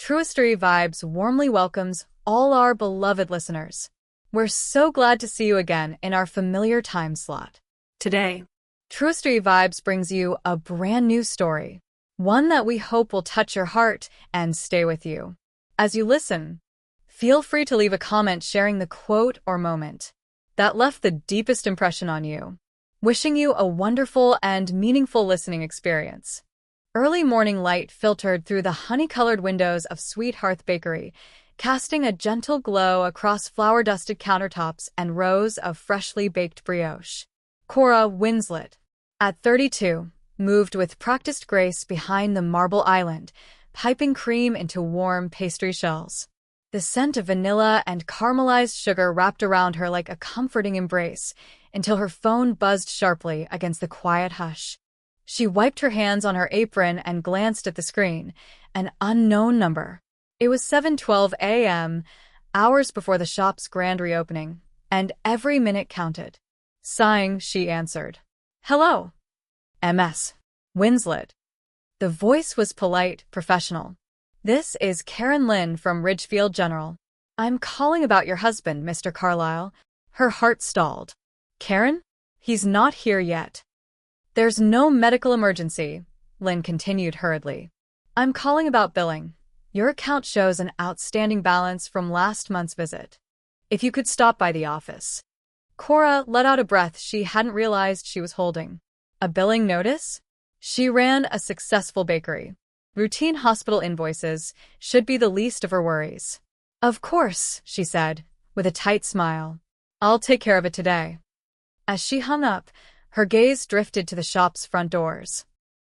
Truistery Vibes warmly welcomes all our beloved listeners. We're so glad to see you again in our familiar time slot. Today, Truistery Vibes brings you a brand new story, one that we hope will touch your heart and stay with you. As you listen, feel free to leave a comment sharing the quote or moment that left the deepest impression on you. Wishing you a wonderful and meaningful listening experience. Early morning light filtered through the honey-colored windows of Sweet Hearth Bakery, casting a gentle glow across flour-dusted countertops and rows of freshly baked brioche. Cora Winslet, at 32, moved with practiced grace behind the marble island, piping cream into warm pastry shells. The scent of vanilla and caramelized sugar wrapped around her like a comforting embrace, until her phone buzzed sharply against the quiet hush. She wiped her hands on her apron and glanced at the screen. An unknown number. It was 7:12 a.m., hours before the shop's grand reopening, and every minute counted. Sighing, she answered. "Hello. Ms. Winslet." The voice was polite, professional. "This is Karen Lynn from Ridgefield General. I'm calling about your husband, Mr. Carlyle." Her heart stalled. "Karen? He's not here yet." "There's no medical emergency," Lynn continued hurriedly. "I'm calling about billing. Your account shows an outstanding balance from last month's visit. If you could stop by the office." Cora let out a breath she hadn't realized she was holding. A billing notice? She ran a successful bakery. Routine hospital invoices should be the least of her worries. "Of course," she said, with a tight smile. "I'll take care of it today." As she hung up, her gaze drifted to the shop's front doors.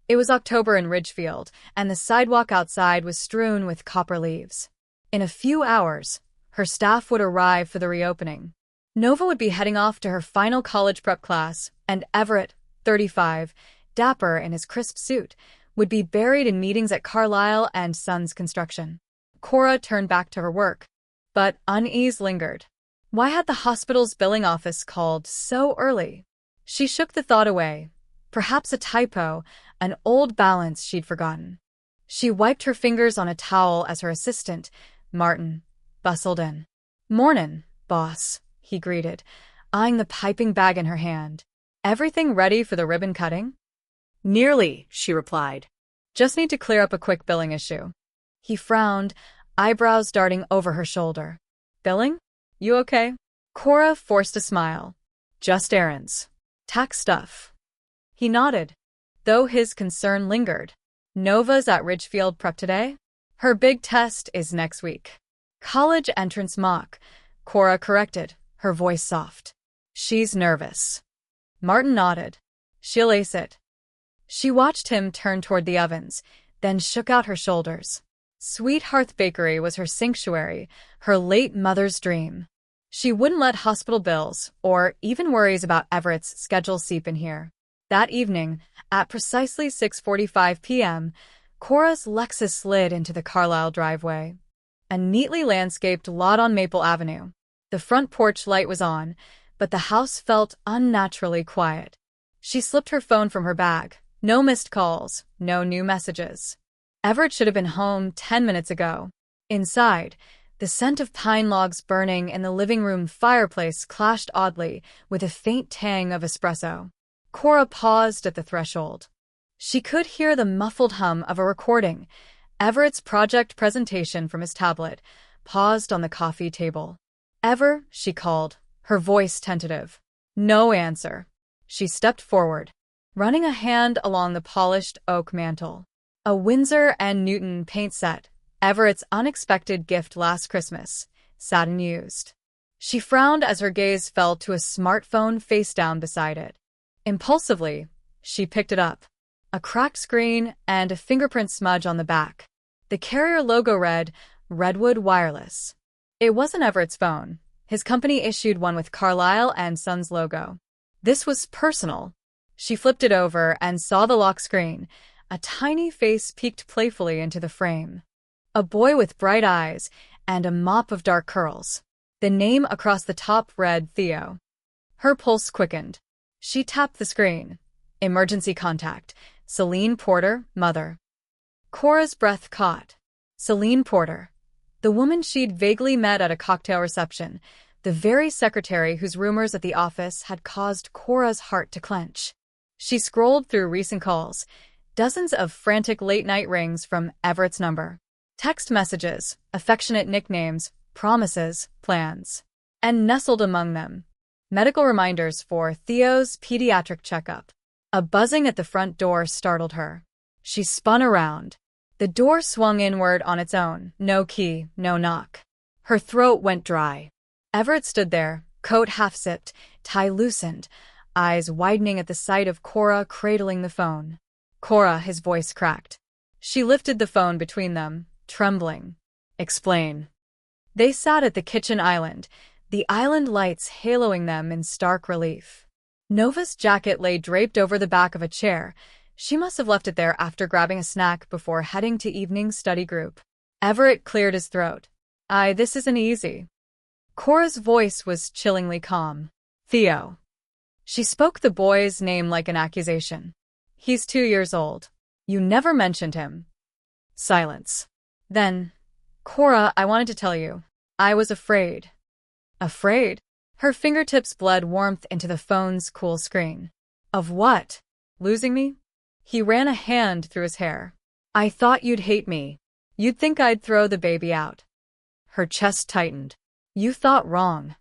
It was October in Ridgefield, and the sidewalk outside was strewn with copper leaves. In a few hours, her staff would arrive for the reopening. Nova would be heading off to her final college prep class, and Everett, 35, dapper in his crisp suit, would be buried in meetings at Carlyle and Sons Construction. Cora turned back to her work, but unease lingered. Why had the hospital's billing office called so early? She shook the thought away. Perhaps a typo, an old balance she'd forgotten. She wiped her fingers on a towel as her assistant, Martin, bustled in. "Mornin', boss," he greeted, eyeing the piping bag in her hand. "Everything ready for the ribbon cutting?" "Nearly," she replied. "Just need to clear up a quick billing issue." He frowned, eyebrows darting over her shoulder. "Billing? You okay?" Cora forced a smile. "Just errands. Tax stuff." He nodded, though his concern lingered. "Nova's at Ridgefield Prep today? Her big test is next week." "College entrance mock," Cora corrected, her voice soft. "She's nervous." Martin nodded. "She'll ace it." She watched him turn toward the ovens, then shook out her shoulders. Sweet Hearth Bakery was her sanctuary, her late mother's dream. She wouldn't let hospital bills, or even worries about Everett's schedule seep in here. That evening, at precisely 6:45 p.m., Cora's Lexus slid into the Carlyle driveway. A neatly landscaped lot on Maple Avenue. The front porch light was on, but the house felt unnaturally quiet. She slipped her phone from her bag. No missed calls, no new messages. Everett should have been home 10 minutes ago. Inside, the scent of pine logs burning in the living room fireplace clashed oddly with a faint tang of espresso. Cora paused at the threshold. She could hear the muffled hum of a recording. Everett's project presentation from his tablet paused on the coffee table. "Ever?" she called, her voice tentative. No answer. She stepped forward, running a hand along the polished oak mantel. A Winsor & Newton paint set, Everett's unexpected gift last Christmas, sat unused. She frowned as her gaze fell to a smartphone face down beside it. Impulsively, she picked it up. A cracked screen and a fingerprint smudge on the back. The carrier logo read, "Redwood Wireless." It wasn't Everett's phone. His company issued one with Carlyle and Sons logo. This was personal. She flipped it over and saw the lock screen. A tiny face peeked playfully into the frame. A boy with bright eyes and a mop of dark curls. The name across the top read Theo. Her pulse quickened. She tapped the screen. Emergency contact. Celine Porter, mother. Cora's breath caught. Celine Porter, the woman she'd vaguely met at a cocktail reception, the very secretary whose rumors at the office had caused Cora's heart to clench. She scrolled through recent calls, dozens of frantic late-night rings from Everett's number. Text messages, affectionate nicknames, promises, plans. And nestled among them, medical reminders for Theo's pediatric checkup. A buzzing at the front door startled her. She spun around. The door swung inward on its own, no key, no knock. Her throat went dry. Everett stood there, coat half-zipped, tie loosened, eyes widening at the sight of Cora cradling the phone. Cora, his voice cracked. She lifted the phone between them, trembling. Explain. They sat at the kitchen island, the island lights haloing them in stark relief. Nova's jacket lay draped over the back of a chair. She must have left it there after grabbing a snack before heading to evening study group. Everett cleared his throat. This isn't easy. Cora's voice was chillingly calm. Theo. She spoke the boy's name like an accusation. He's 2 years old. You never mentioned him. Silence. Then, Cora, I wanted to tell you. I was afraid. Afraid? Her fingertips bled warmth into the phone's cool screen. Of what? Losing me? He ran a hand through his hair. I thought you'd hate me. You'd think I'd throw the baby out. Her chest tightened. You thought wrong.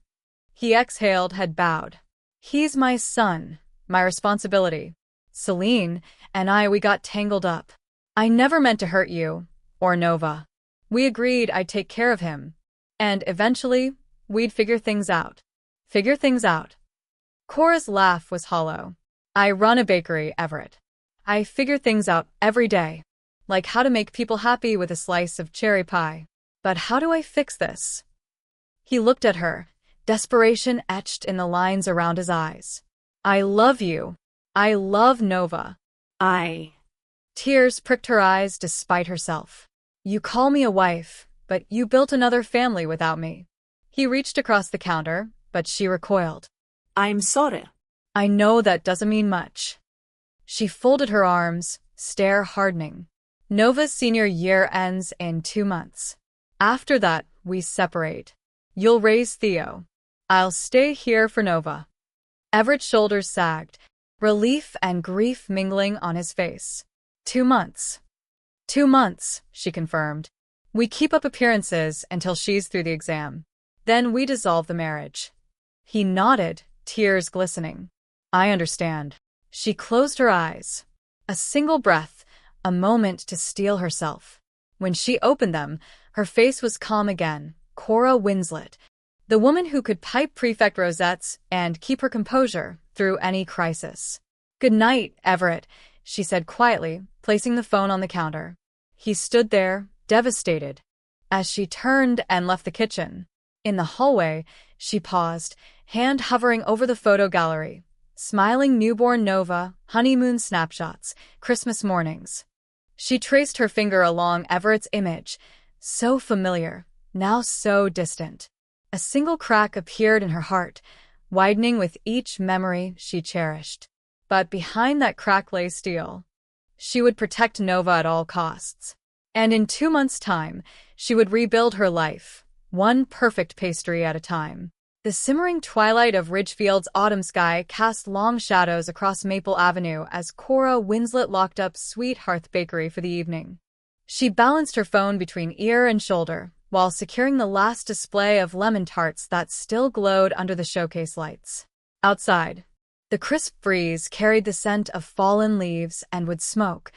He exhaled, head bowed. He's my son, my responsibility. Celine and we got tangled up. I never meant to hurt you, or Nova. We agreed I'd take care of him. And eventually, we'd figure things out. Figure things out. Cora's laugh was hollow. I run a bakery, Everett. I figure things out every day. Like how to make people happy with a slice of cherry pie. But how do I fix this? He looked at her, desperation etched in the lines around his eyes. I love you. I love Nova. Tears pricked her eyes despite herself. You call me a wife, but you built another family without me. He reached across the counter, but she recoiled. I'm sorry. I know that doesn't mean much. She folded her arms, stare hardening. Nova's senior year ends in 2 months. After that, we separate. You'll raise Theo. I'll stay here for Nova. Everett's shoulders sagged, relief and grief mingling on his face. 2 months. 2 months, she confirmed. We keep up appearances until she's through the exam. Then we dissolve the marriage. He nodded, tears glistening. I understand. She closed her eyes. A single breath, a moment to steel herself. When she opened them, her face was calm again. Cora Winslet, the woman who could pipe prefect rosettes and keep her composure through any crisis. Good night, Everett, she said quietly, placing the phone on the counter. He stood there, devastated. As she turned and left the kitchen, in the hallway, she paused, hand hovering over the photo gallery. Smiling newborn Nova, honeymoon snapshots, Christmas mornings. She traced her finger along Everett's image, so familiar, now so distant. A single crack appeared in her heart, widening with each memory she cherished. But behind that crack lay steel. She would protect Nova at all costs. And in 2 months' time, she would rebuild her life, one perfect pastry at a time. The simmering twilight of Ridgefield's autumn sky cast long shadows across Maple Avenue as Cora Winslet locked up Sweet Hearth Bakery for the evening. She balanced her phone between ear and shoulder, while securing the last display of lemon tarts that still glowed under the showcase lights. Outside, the crisp breeze carried the scent of fallen leaves and wood smoke,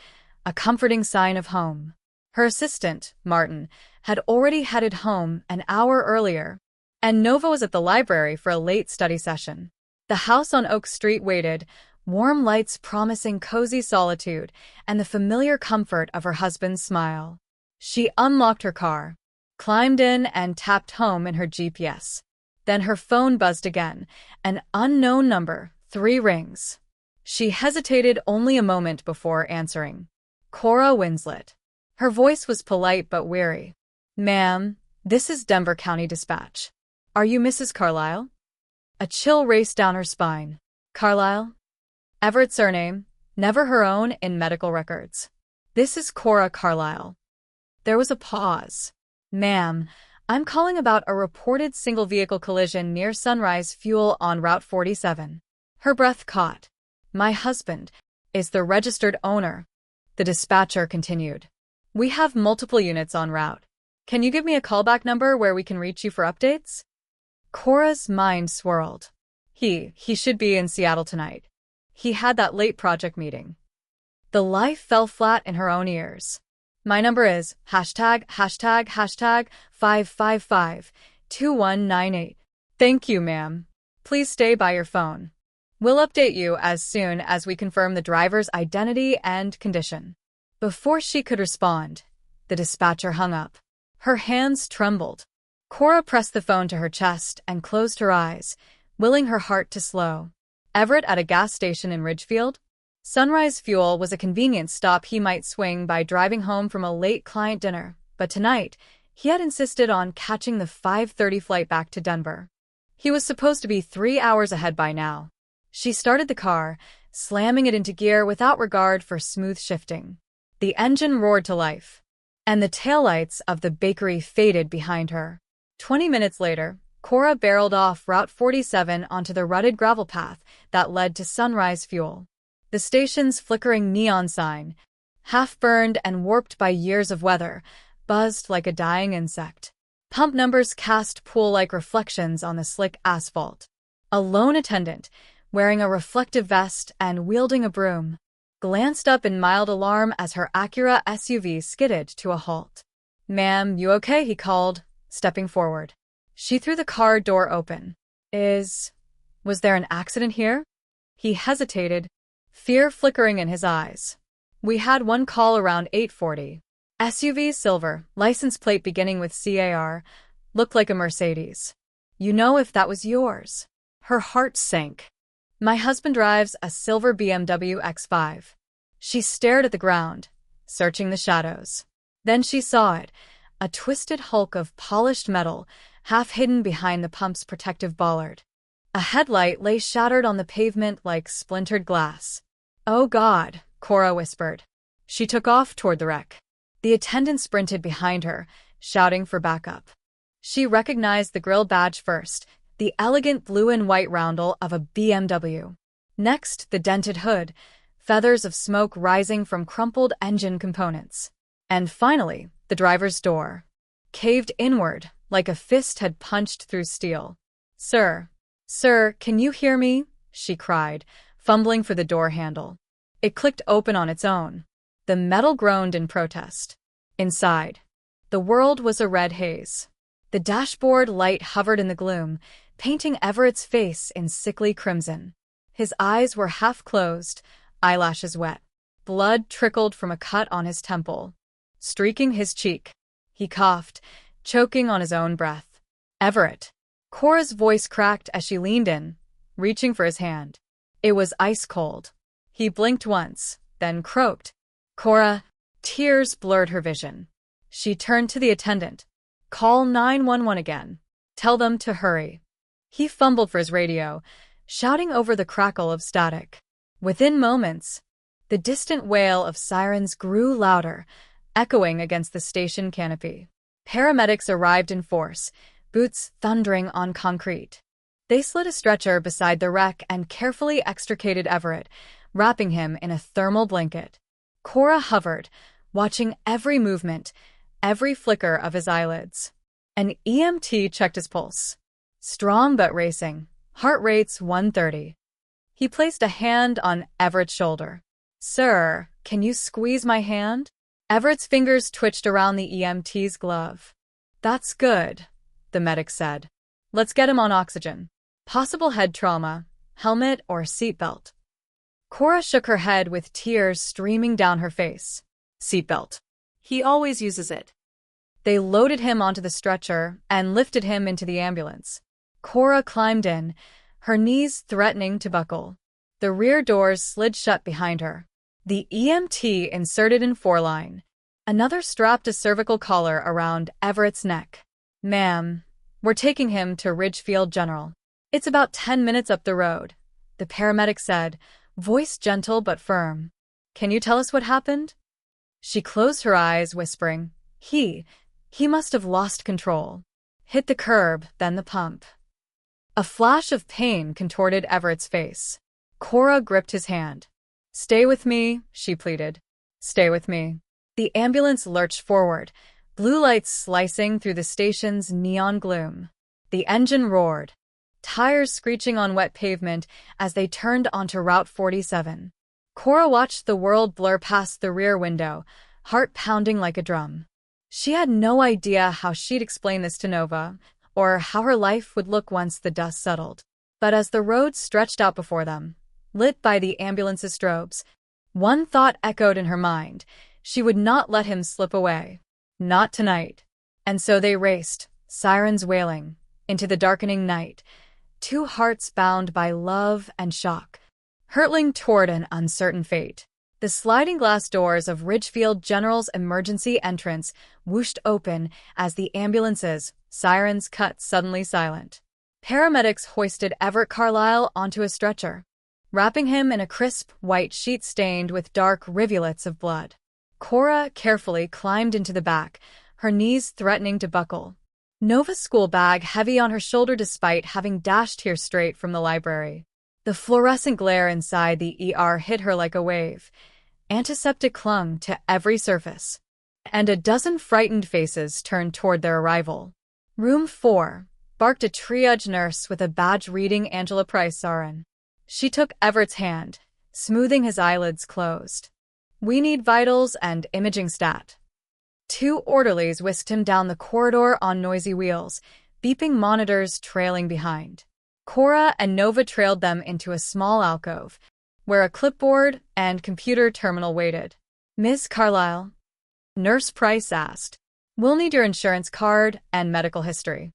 a comforting sign of home. Her assistant, Martin, had already headed home an hour earlier, and Nova was at the library for a late study session. The house on Oak Street waited, warm lights promising cozy solitude and the familiar comfort of her husband's smile. She unlocked her car, climbed in and tapped home in her GPS. Then her phone buzzed again, an unknown number, 3 rings. She hesitated only a moment before answering. Cora Winslet. Her voice was polite but weary. Ma'am, this is Denver County Dispatch. Are you Mrs. Carlyle? A chill raced down her spine. Carlyle? Everett's surname, never her own in medical records. This is Cora Carlyle. There was a pause. Ma'am, I'm calling about a reported single-vehicle collision near Sunrise Fuel on Route 47. Her breath caught. My husband is the registered owner. The dispatcher continued. We have multiple units en route. Can you give me a callback number where we can reach you for updates? Cora's mind swirled. He should be in Seattle tonight. He had that late project meeting. The life fell flat in her own ears. My number is ###555-2198. Thank you, ma'am. Please stay by your phone. We'll update you as soon as we confirm the driver's identity and condition. Before she could respond, the dispatcher hung up. Her hands trembled. Cora pressed the phone to her chest and closed her eyes, willing her heart to slow. Everett at a gas station in Ridgefield? Sunrise Fuel was a convenience stop he might swing by driving home from a late client dinner, but tonight, he had insisted on catching the 5:30 flight back to Denver. He was supposed to be 3 hours ahead by now. She started the car, slamming it into gear without regard for smooth shifting. The engine roared to life, and the taillights of the bakery faded behind her. 20 minutes later, Cora barreled off Route 47 onto the rutted gravel path that led to Sunrise Fuel. The station's flickering neon sign, half-burned and warped by years of weather, buzzed like a dying insect. Pump numbers cast pool-like reflections on the slick asphalt. A lone attendant, wearing a reflective vest and wielding a broom, glanced up in mild alarm as her Acura SUV skidded to a halt. "Ma'am, you okay?" he called, stepping forward. She threw the car door open. Was there an accident here? He hesitated, fear flickering in his eyes. We had one call around 8:40. SUV silver, license plate beginning with CAR, looked like a Mercedes. You know if that was yours? Her heart sank. My husband drives a silver BMW X5. She stared at the ground, searching the shadows. Then she saw it, a twisted hulk of polished metal, half hidden behind the pump's protective bollard. A headlight lay shattered on the pavement like splintered glass. "Oh God," Cora whispered. She took off toward the wreck. The attendant sprinted behind her, shouting for backup. She recognized the grille badge first, the elegant blue and white roundel of a BMW. Next, the dented hood, feathers of smoke rising from crumpled engine components. And finally, the driver's door, caved inward like a fist had punched through steel. Sir, can you hear me?" she cried, fumbling for the door handle. It clicked open on its own. The metal groaned in protest. Inside, the world was a red haze. The dashboard light hovered in the gloom, painting Everett's face in sickly crimson. His eyes were half closed, eyelashes wet. Blood trickled from a cut on his temple, streaking his cheek. He coughed, choking on his own breath. "Everett." Cora's voice cracked as she leaned in, reaching for his hand. It was ice cold. He blinked once, then croaked. "Cora." Tears blurred her vision. She turned to the attendant. "Call 911 again. Tell them to hurry." He fumbled for his radio, shouting over the crackle of static. Within moments, the distant wail of sirens grew louder, echoing against the station canopy. Paramedics arrived in force, boots thundering on concrete. They slid a stretcher beside the wreck and carefully extricated Everett, wrapping him in a thermal blanket. Cora hovered, watching every movement, every flicker of his eyelids. An EMT checked his pulse. Strong but racing, heart rates 130. He placed a hand on Everett's shoulder. "Sir, can you squeeze my hand?" Everett's fingers twitched around the EMT's glove. "That's good," the medic said. "Let's get him on oxygen. Possible head trauma, helmet or seatbelt." Cora shook her head with tears streaming down her face. "Seatbelt. He always uses it." They loaded him onto the stretcher and lifted him into the ambulance. Cora climbed in, her knees threatening to buckle. The rear doors slid shut behind her. The EMT inserted in four-line. Another strapped a cervical collar around Everett's neck. "Ma'am, we're taking him to Ridgefield General. It's about 10 minutes up the road," the paramedic said, voice gentle but firm. "Can you tell us what happened?" She closed her eyes, whispering, He must have lost control. Hit the curb, then the pump. A flash of pain contorted Everett's face. Cora gripped his hand. "Stay with me," she pleaded. "Stay with me." The ambulance lurched forward, blue lights slicing through the station's neon gloom. The engine roared, tires screeching on wet pavement as they turned onto Route 47. Cora watched the world blur past the rear window, heart pounding like a drum. She had no idea how she'd explain this to Nova, or how her life would look once the dust settled. But as the road stretched out before them, lit by the ambulance's strobes, one thought echoed in her mind: she would not let him slip away. Not tonight. And so they raced, sirens wailing, into the darkening night, two hearts bound by love and shock, hurtling toward an uncertain fate. The sliding glass doors of Ridgefield General's emergency entrance whooshed open as the ambulance's sirens cut suddenly silent. Paramedics hoisted Everett Carlyle onto a stretcher, wrapping him in a crisp white sheet stained with dark rivulets of blood. Cora carefully climbed into the back, her knees threatening to buckle. Nova's school bag heavy on her shoulder despite having dashed here straight from the library. The fluorescent glare inside the ER hit her like a wave. Antiseptic clung to every surface, and a dozen frightened faces turned toward their arrival. "Room 4, barked a triage nurse with a badge reading Angela Price RN. She took Everett's hand, smoothing his eyelids closed. "We need vitals and imaging stat." Two orderlies whisked him down the corridor on noisy wheels, beeping monitors trailing behind. Cora and Nova trailed them into a small alcove, where a clipboard and computer terminal waited. "Ms. Carlyle?" Nurse Price asked. "We'll need your insurance card and medical history."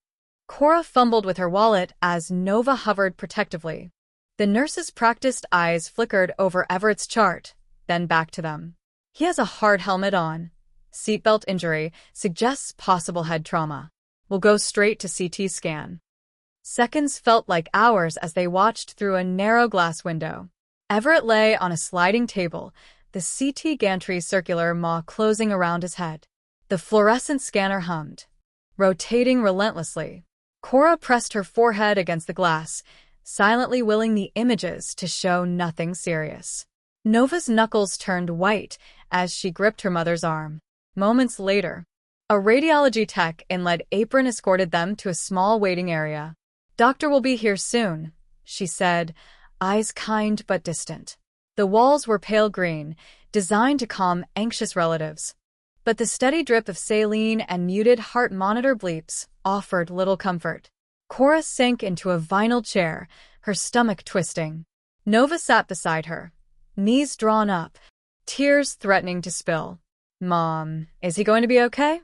Cora fumbled with her wallet as Nova hovered protectively. The nurse's practiced eyes flickered over Everett's chart, then back to them. "He has a hard helmet on. Seatbelt injury suggests possible head trauma. We'll go straight to CT scan." Seconds felt like hours as they watched through a narrow glass window. Everett lay on a sliding table, the CT gantry circular maw closing around his head. The fluorescent scanner hummed, rotating relentlessly. Cora pressed her forehead against the glass, silently willing the images to show nothing serious. Nova's knuckles turned white as she gripped her mother's arm. Moments later, a radiology tech in lead apron escorted them to a small waiting area. "Doctor will be here soon," she said, eyes kind but distant. The walls were pale green, designed to calm anxious relatives. But the steady drip of saline and muted heart monitor bleeps offered little comfort. Cora sank into a vinyl chair, her stomach twisting. Nova sat beside her, knees drawn up, tears threatening to spill. "Mom, is he going to be okay?"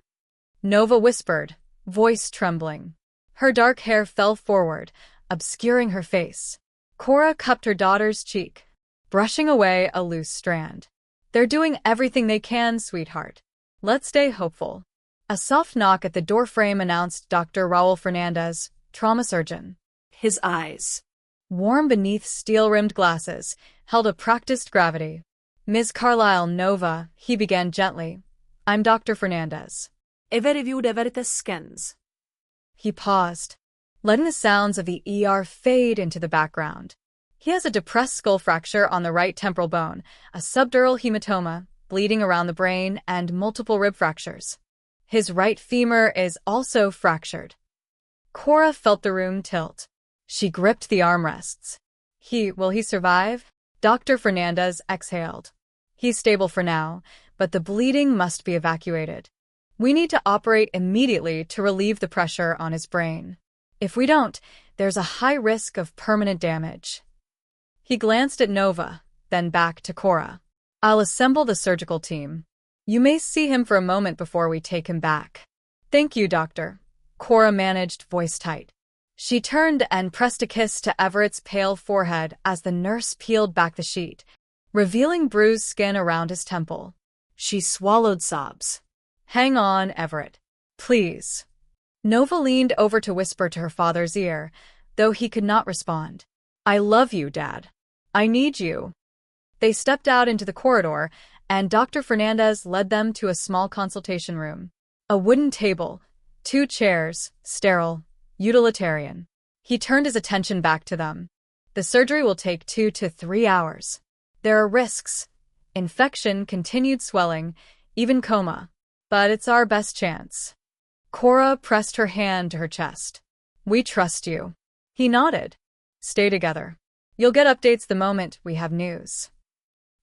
Nova whispered, voice trembling. Her dark hair fell forward, obscuring her face. Cora cupped her daughter's cheek, brushing away a loose strand. "They're doing everything they can, sweetheart. Let's stay hopeful." A soft knock at the doorframe announced Dr. Raul Fernandez, trauma surgeon. His eyes, warm beneath steel-rimmed glasses, held a practiced gravity. "Ms. Carlyle, Nova," he began gently. "I'm Dr. Fernandez. I've reviewed Everett's scans." He paused, letting the sounds of the ER fade into the background. "He has a depressed skull fracture on the right temporal bone, a subdural hematoma, bleeding around the brain, and multiple rib fractures. His right femur is also fractured." Cora felt the room tilt. She gripped the armrests. Will he survive?" Dr. Fernandez exhaled. "He's stable for now, but the bleeding must be evacuated. We need to operate immediately to relieve the pressure on his brain. If we don't, there's a high risk of permanent damage." He glanced at Nova, then back to Cora. "I'll assemble the surgical team. You may see him for a moment before we take him back." "Thank you, doctor," Cora managed, voice tight. She turned and pressed a kiss to Everett's pale forehead as the nurse peeled back the sheet, revealing bruised skin around his temple. She swallowed sobs. "Hang on, Everett. Please." Nova leaned over to whisper to her father's ear, though he could not respond. "I love you, Dad. I need you." They stepped out into the corridor, and Dr. Fernandez led them to a small consultation room. A wooden table, 2 chairs, sterile, utilitarian. He turned his attention back to them. The surgery will take 2 to 3 hours. There are risks. Infection, continued swelling, even coma. But it's our best chance. Cora pressed her hand to her chest. We trust you. He nodded. Stay together. You'll get updates the moment we have news.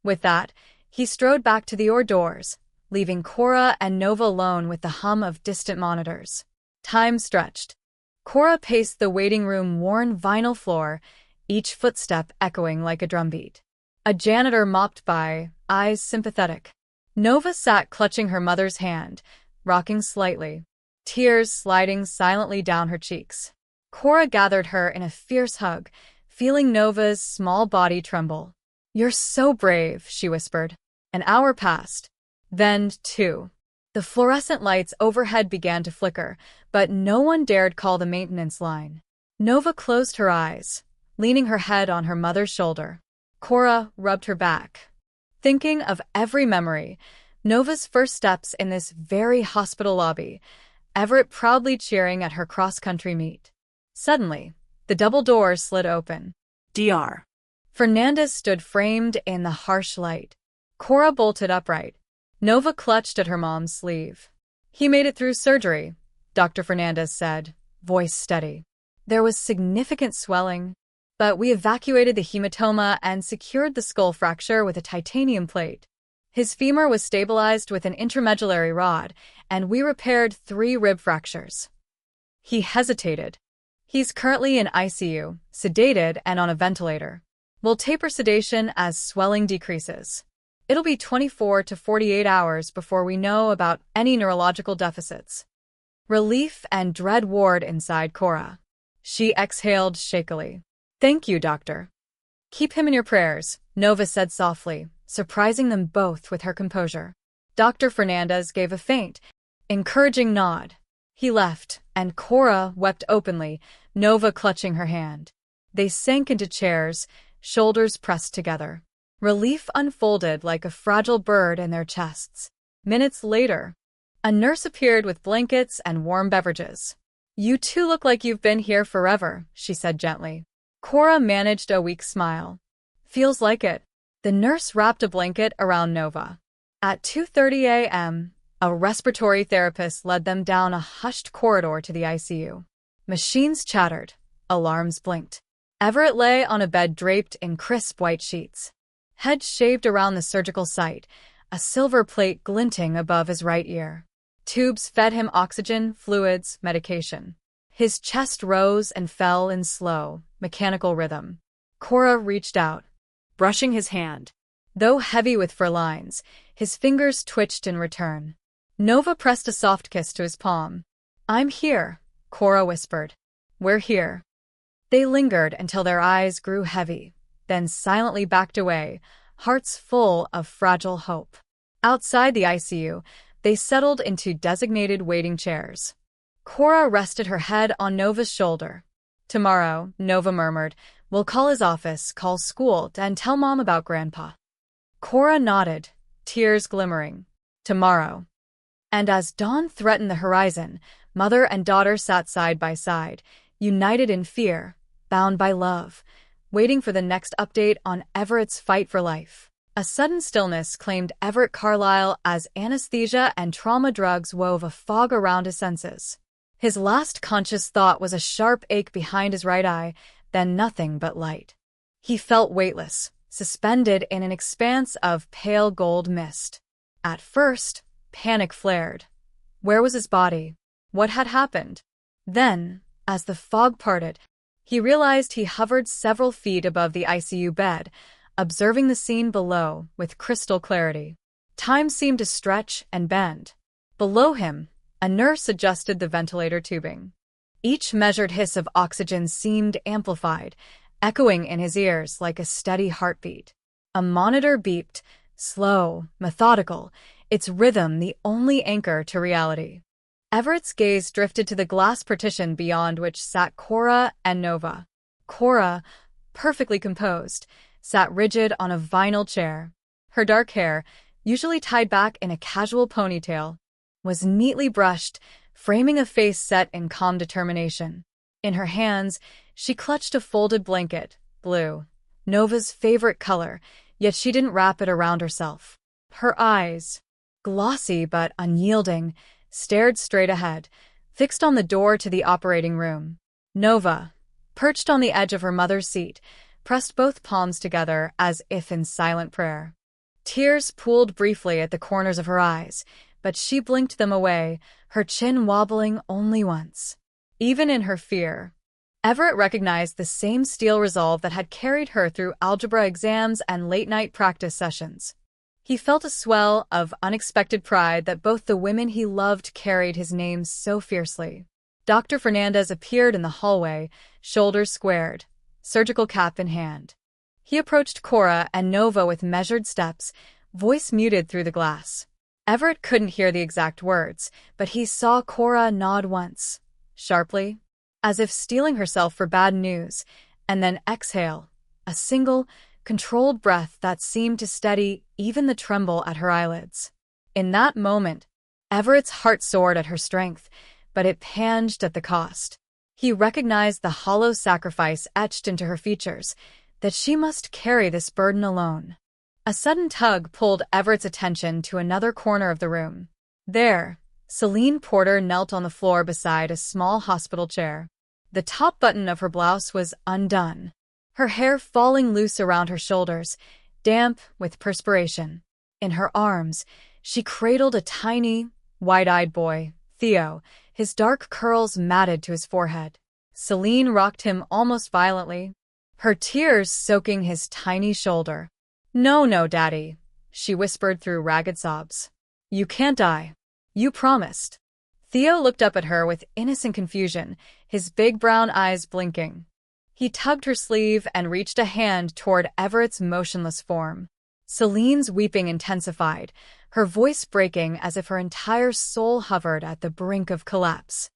With that, he strode back to the hors d'oeuvres, leaving Cora and Nova alone with the hum of distant monitors. Time stretched. Cora paced the waiting room worn vinyl floor, each footstep echoing like a drumbeat. A janitor mopped by, eyes sympathetic. Nova sat clutching her mother's hand, rocking slightly, tears sliding silently down her cheeks. Cora gathered her in a fierce hug, feeling Nova's small body tremble. You're so brave, she whispered. An hour passed. Then, 2. The fluorescent lights overhead began to flicker, but no one dared call the maintenance line. Nova closed her eyes, leaning her head on her mother's shoulder. Cora rubbed her back, thinking of every memory, Nova's first steps in this very hospital lobby, Everett proudly cheering at her cross-country meet. Suddenly, the double doors slid open. Dr. Fernandez stood framed in the harsh light. Cora bolted upright. Nova clutched at her mom's sleeve. He made it through surgery, Dr. Fernandez said, voice steady. There was significant swelling, but we evacuated the hematoma and secured the skull fracture with a titanium plate. His femur was stabilized with an intramedullary rod, and we repaired 3 rib fractures. He hesitated. He's currently in ICU, sedated and on a ventilator. We'll taper sedation as swelling decreases. It'll be 24 to 48 hours before we know about any neurological deficits. Relief and dread warred inside Cora. She exhaled shakily. Thank you, doctor. Keep him in your prayers, Nova said softly, surprising them both with her composure. Dr. Fernandez gave a faint, encouraging nod. He left, and Cora wept openly, Nova clutching her hand. They sank into chairs, shoulders pressed together. Relief unfolded like a fragile bird in their chests. Minutes later, a nurse appeared with blankets and warm beverages. You two look like you've been here forever, she said gently. Cora managed a weak smile. Feels like it. The nurse wrapped a blanket around Nova. At 2:30 a.m., a respiratory therapist led them down a hushed corridor to the ICU. Machines chattered. Alarms blinked. Everett lay on a bed draped in crisp white sheets. Head shaved around the surgical site, a silver plate glinting above his right ear. Tubes fed him oxygen, fluids, medication. His chest rose and fell in slow, mechanical rhythm. Cora reached out, brushing his hand. Though heavy with fur lines, his fingers twitched in return. Nova pressed a soft kiss to his palm. I'm here, Cora whispered. We're here. They lingered until their eyes grew heavy, then silently backed away, hearts full of fragile hope. Outside the ICU, they settled into designated waiting chairs. Cora rested her head on Nova's shoulder. Tomorrow, Nova murmured, we'll call his office, call school, and tell Mom about Grandpa. Cora nodded, tears glimmering. Tomorrow. And as dawn threatened the horizon, mother and daughter sat side by side, united in fear, bound by love, waiting for the next update on Everett's fight for life. A sudden stillness claimed Everett Carlyle as anesthesia and trauma drugs wove a fog around his senses. His last conscious thought was a sharp ache behind his right eye, then nothing but light. He felt weightless, suspended in an expanse of pale gold mist. At first, panic flared. Where was his body? What had happened? Then, as the fog parted, he realized he hovered several feet above the ICU bed, observing the scene below with crystal clarity. Time seemed to stretch and bend. Below him, a nurse adjusted the ventilator tubing. Each measured hiss of oxygen seemed amplified, echoing in his ears like a steady heartbeat. A monitor beeped, slow, methodical, its rhythm the only anchor to reality. Everett's gaze drifted to the glass partition beyond which sat Cora and Nova. Cora, perfectly composed, sat rigid on a vinyl chair. Her dark hair, usually tied back in a casual ponytail, was neatly brushed, framing a face set in calm determination. In her hands, she clutched a folded blanket, blue, Nova's favorite color, yet she didn't wrap it around herself. Her eyes, glossy but unyielding, stared straight ahead, fixed on the door to the operating room. Nova, perched on the edge of her mother's seat, pressed both palms together as if in silent prayer. Tears pooled briefly at the corners of her eyes, but she blinked them away, her chin wobbling only once. Even in her fear, Everett recognized the same steel resolve that had carried her through algebra exams and late-night practice sessions. He felt a swell of unexpected pride that both the women he loved carried his name so fiercely. Dr. Fernandez appeared in the hallway, shoulders squared, surgical cap in hand. He approached Cora and Nova with measured steps, voice muted through the glass. Everett couldn't hear the exact words, but he saw Cora nod once, sharply, as if steeling herself for bad news, and then exhale, a single, controlled breath that seemed to steady even the tremble at her eyelids. In that moment, Everett's heart soared at her strength, but it panged at the cost. He recognized the hollow sacrifice etched into her features, that she must carry this burden alone. A sudden tug pulled Everett's attention to another corner of the room. There, Celine Porter knelt on the floor beside a small hospital chair. The top button of her blouse was undone, her hair falling loose around her shoulders, damp with perspiration. In her arms, she cradled a tiny, wide-eyed boy, Theo, his dark curls matted to his forehead. Celine rocked him almost violently, her tears soaking his tiny shoulder. "No, no, Daddy," she whispered through ragged sobs. "You can't die. You promised." Theo looked up at her with innocent confusion, his big brown eyes blinking. He tugged her sleeve and reached a hand toward Everett's motionless form. Celine's weeping intensified, her voice breaking as if her entire soul hovered at the brink of collapse.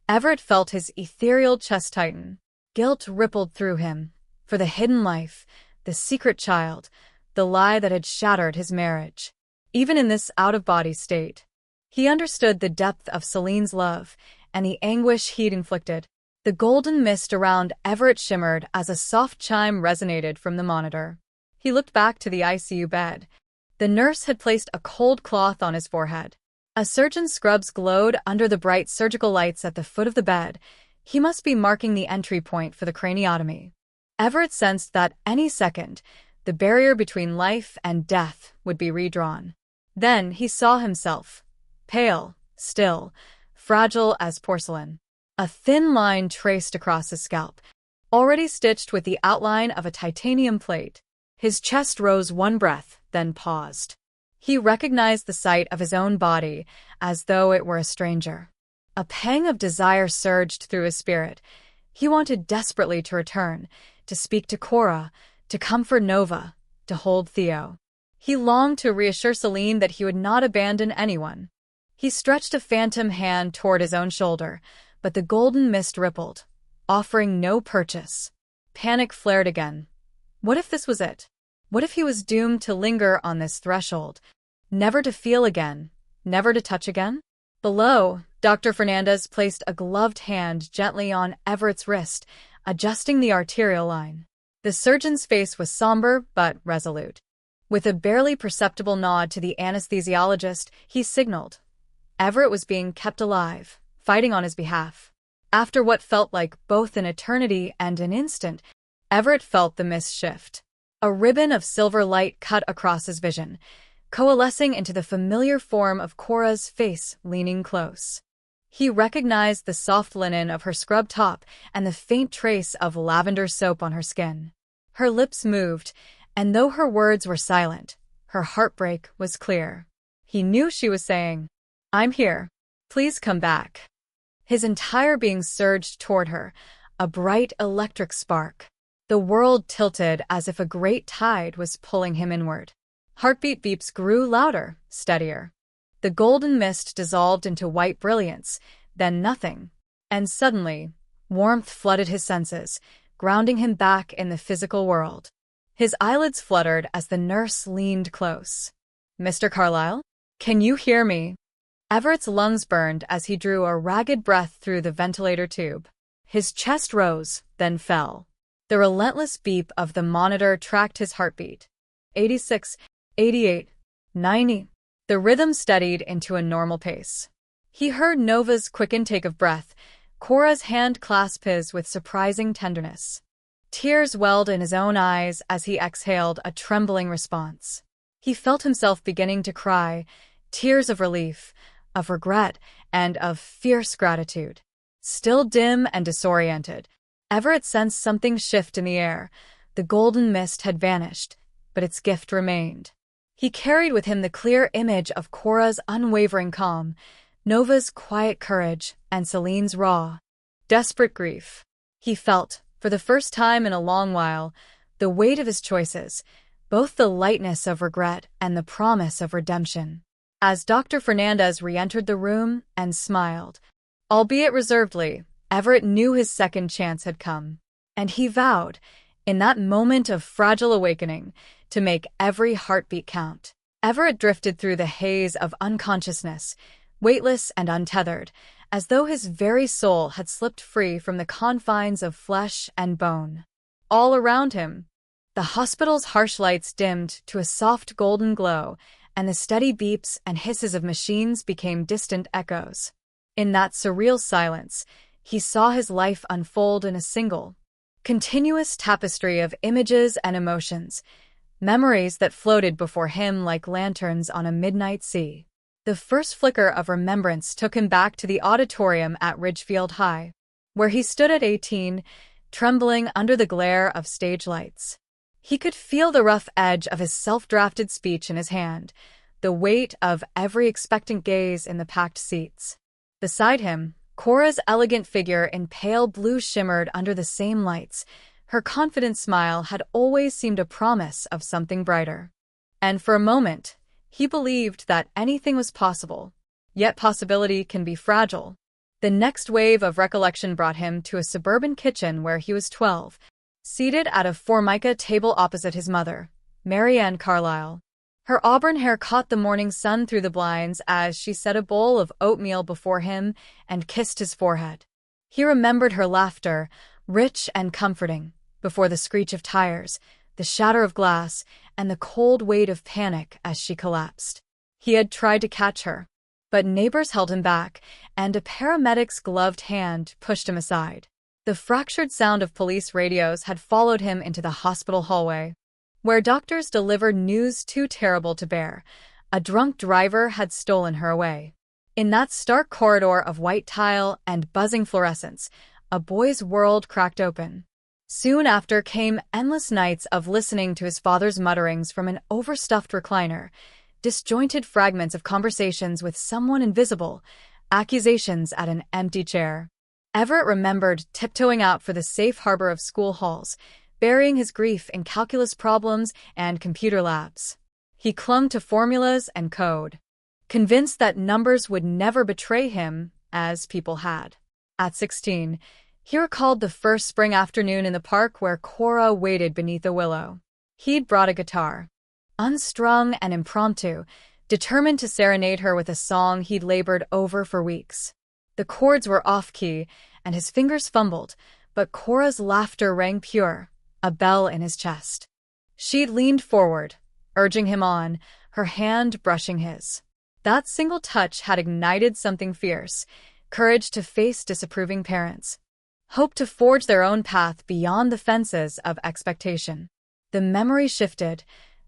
Everett felt his ethereal chest tighten. Guilt rippled through him, for the hidden life, the secret child, the lie that had shattered his marriage. Even in this out-of-body state, he understood the depth of Celine's love and the anguish he'd inflicted. The golden mist around Everett shimmered as a soft chime resonated from the monitor. He looked back to the ICU bed. The nurse had placed a cold cloth on his forehead. A surgeon's scrubs glowed under the bright surgical lights at the foot of the bed. He must be marking the entry point for the craniotomy. Everett sensed that any second, the barrier between life and death would be redrawn. Then he saw himself, pale, still, fragile as porcelain. A thin line traced across his scalp, already stitched with the outline of a titanium plate. His chest rose one breath, then paused. He recognized the sight of his own body as though it were a stranger. A pang of desire surged through his spirit. He wanted desperately to return, to speak to Cora, to comfort Nova, to hold Theo. He longed to reassure Celine that he would not abandon anyone. He stretched a phantom hand toward his own shoulder, but the golden mist rippled, offering no purchase. Panic flared again. What if this was it? What if he was doomed to linger on this threshold, never to feel again, never to touch again? Below, Dr. Fernandez placed a gloved hand gently on Everett's wrist, adjusting the arterial line. The surgeon's face was somber but resolute. With a barely perceptible nod to the anesthesiologist, he signaled. Everett was being kept alive, fighting on his behalf. After what felt like both an eternity and an instant, Everett felt the mist shift. A ribbon of silver light cut across his vision, coalescing into the familiar form of Cora's face leaning close. He recognized the soft linen of her scrub top and the faint trace of lavender soap on her skin. Her lips moved, and though her words were silent, her heartbreak was clear. He knew she was saying, "I'm here. Please come back." His entire being surged toward her, a bright electric spark. The world tilted as if a great tide was pulling him inward. Heartbeat beeps grew louder, steadier. The golden mist dissolved into white brilliance, then nothing. And suddenly, warmth flooded his senses, grounding him back in the physical world. His eyelids fluttered as the nurse leaned close. "Mr. Carlyle? Can you hear me?" Everett's lungs burned as he drew a ragged breath through the ventilator tube. His chest rose, then fell. The relentless beep of the monitor tracked his heartbeat. 86, 88, 90. The rhythm steadied into a normal pace. He heard Nova's quick intake of breath, Cora's hand clasp his with surprising tenderness. Tears welled in his own eyes as he exhaled a trembling response. He felt himself beginning to cry, tears of relief, of regret, and of fierce gratitude. Still dim and disoriented, Everett sensed something shift in the air. The golden mist had vanished, but its gift remained. He carried with him the clear image of Cora's unwavering calm, Nova's quiet courage, and Celine's raw, desperate grief. He felt, for the first time in a long while, the weight of his choices, both the lightness of regret and the promise of redemption. As Dr. Fernandez re-entered the room and smiled, albeit reservedly, Everett knew his second chance had come, and he vowed, in that moment of fragile awakening, to make every heartbeat count. Everett drifted through the haze of unconsciousness, weightless and untethered, as though his very soul had slipped free from the confines of flesh and bone. All around him, the hospital's harsh lights dimmed to a soft golden glow, and the steady beeps and hisses of machines became distant echoes. In that surreal silence, he saw his life unfold in a single, continuous tapestry of images and emotions, memories that floated before him like lanterns on a midnight sea. The first flicker of remembrance took him back to the auditorium at Ridgefield High, where he stood at 18, trembling under the glare of stage lights. He could feel the rough edge of his self-drafted speech in his hand, the weight of every expectant gaze in the packed seats. Beside him, Cora's elegant figure in pale blue shimmered under the same lights. Her confident smile had always seemed a promise of something brighter. And for a moment, he believed that anything was possible. Yet possibility can be fragile. The next wave of recollection brought him to a suburban kitchen where he was 12, seated at a formica table opposite his mother, Mary Ann Carlyle. Her auburn hair caught the morning sun through the blinds as she set a bowl of oatmeal before him and kissed his forehead. He remembered her laughter, rich and comforting, before the screech of tires, the shatter of glass, and the cold weight of panic as she collapsed. He had tried to catch her, but neighbors held him back, and a paramedic's gloved hand pushed him aside. The fractured sound of police radios had followed him into the hospital hallway, where doctors delivered news too terrible to bear. A drunk driver had stolen her away. In that stark corridor of white tile and buzzing fluorescence, a boy's world cracked open. Soon after came endless nights of listening to his father's mutterings from an overstuffed recliner, disjointed fragments of conversations with someone invisible, accusations at an empty chair. Everett remembered tiptoeing out for the safe harbor of school halls, burying his grief in calculus problems and computer labs. He clung to formulas and code, convinced that numbers would never betray him, as people had. At 16, he recalled the first spring afternoon in the park where Cora waited beneath a willow. He'd brought a guitar, unstrung and impromptu, determined to serenade her with a song he'd labored over for weeks. The chords were off-key, and his fingers fumbled, but Cora's laughter rang pure, a bell in his chest. She'd leaned forward, urging him on, her hand brushing his. That single touch had ignited something fierce, courage to face disapproving parents, hope to forge their own path beyond the fences of expectation. The memory shifted,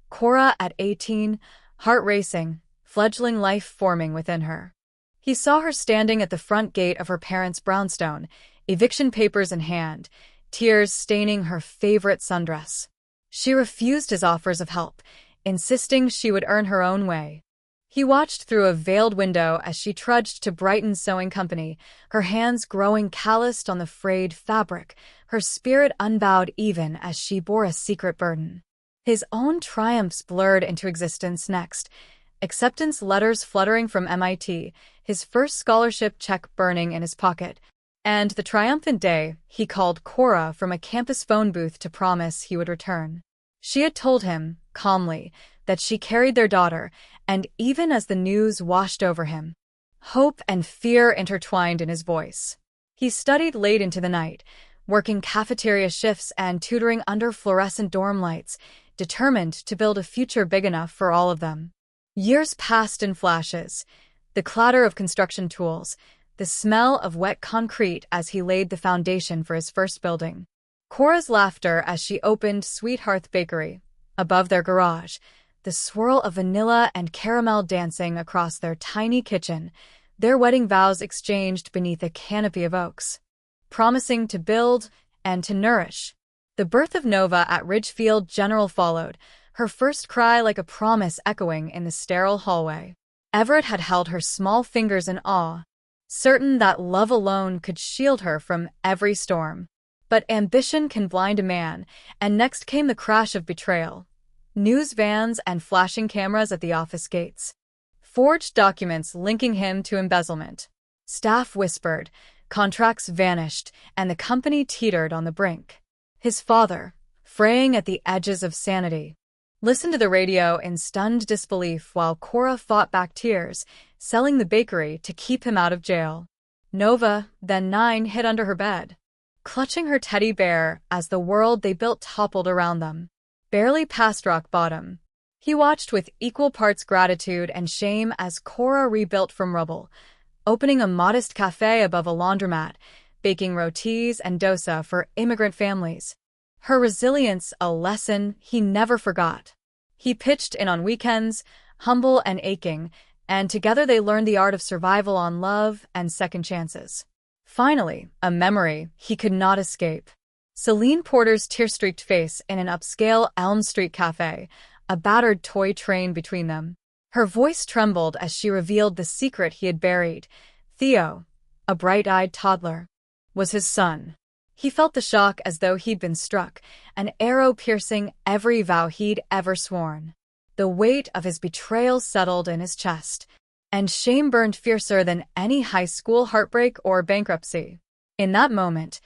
Cora at 18, heart racing, fledgling life forming within her. He saw her standing at the front gate of her parents' brownstone, eviction papers in hand, tears staining her favorite sundress. She refused his offers of help, insisting she would earn her own way. He watched through a veiled window as she trudged to Brighton's sewing company, her hands growing calloused on the frayed fabric, her spirit unbowed even as she bore a secret burden. His own triumphs blurred into existence next, acceptance letters fluttering from MIT, his first scholarship check burning in his pocket, and the triumphant day he called Cora from a campus phone booth to promise he would return. She had told him, calmly, that she carried their daughter, and even as the news washed over him, hope and fear intertwined in his voice. He studied late into the night, working cafeteria shifts and tutoring under fluorescent dorm lights, determined to build a future big enough for all of them. Years passed in flashes, the clatter of construction tools, the smell of wet concrete as he laid the foundation for his first building. Cora's laughter as she opened Sweetheart's Bakery, above their garage, the swirl of vanilla and caramel dancing across their tiny kitchen, their wedding vows exchanged beneath a canopy of oaks, promising to build and to nourish. The birth of Nova at Ridgefield General followed, her first cry like a promise echoing in the sterile hallway. Everett had held her small fingers in awe, certain that love alone could shield her from every storm. But ambition can blind a man, and next came the crash of betrayal. News vans and flashing cameras at the office gates. Forged documents linking him to embezzlement. Staff whispered, contracts vanished, and the company teetered on the brink. His father, fraying at the edges of sanity, listened to the radio in stunned disbelief while Cora fought back tears, selling the bakery to keep him out of jail. Nova, then 9, hid under her bed, clutching her teddy bear as the world they built toppled around them. Barely past rock bottom, he watched with equal parts gratitude and shame as Cora rebuilt from rubble, opening a modest cafe above a laundromat, baking rotis and dosa for immigrant families. Her resilience a lesson he never forgot. He pitched in on weekends, humble and aching, and together they learned the art of survival on love and second chances. Finally, a memory he could not escape. Celine Porter's tear-streaked face in an upscale Elm Street cafe, a battered toy train between them. Her voice trembled as she revealed the secret he had buried. Theo, a bright-eyed toddler, was his son. He felt the shock as though he'd been struck, an arrow piercing every vow he'd ever sworn. The weight of his betrayal settled in his chest, and shame burned fiercer than any high school heartbreak or bankruptcy. In that moment,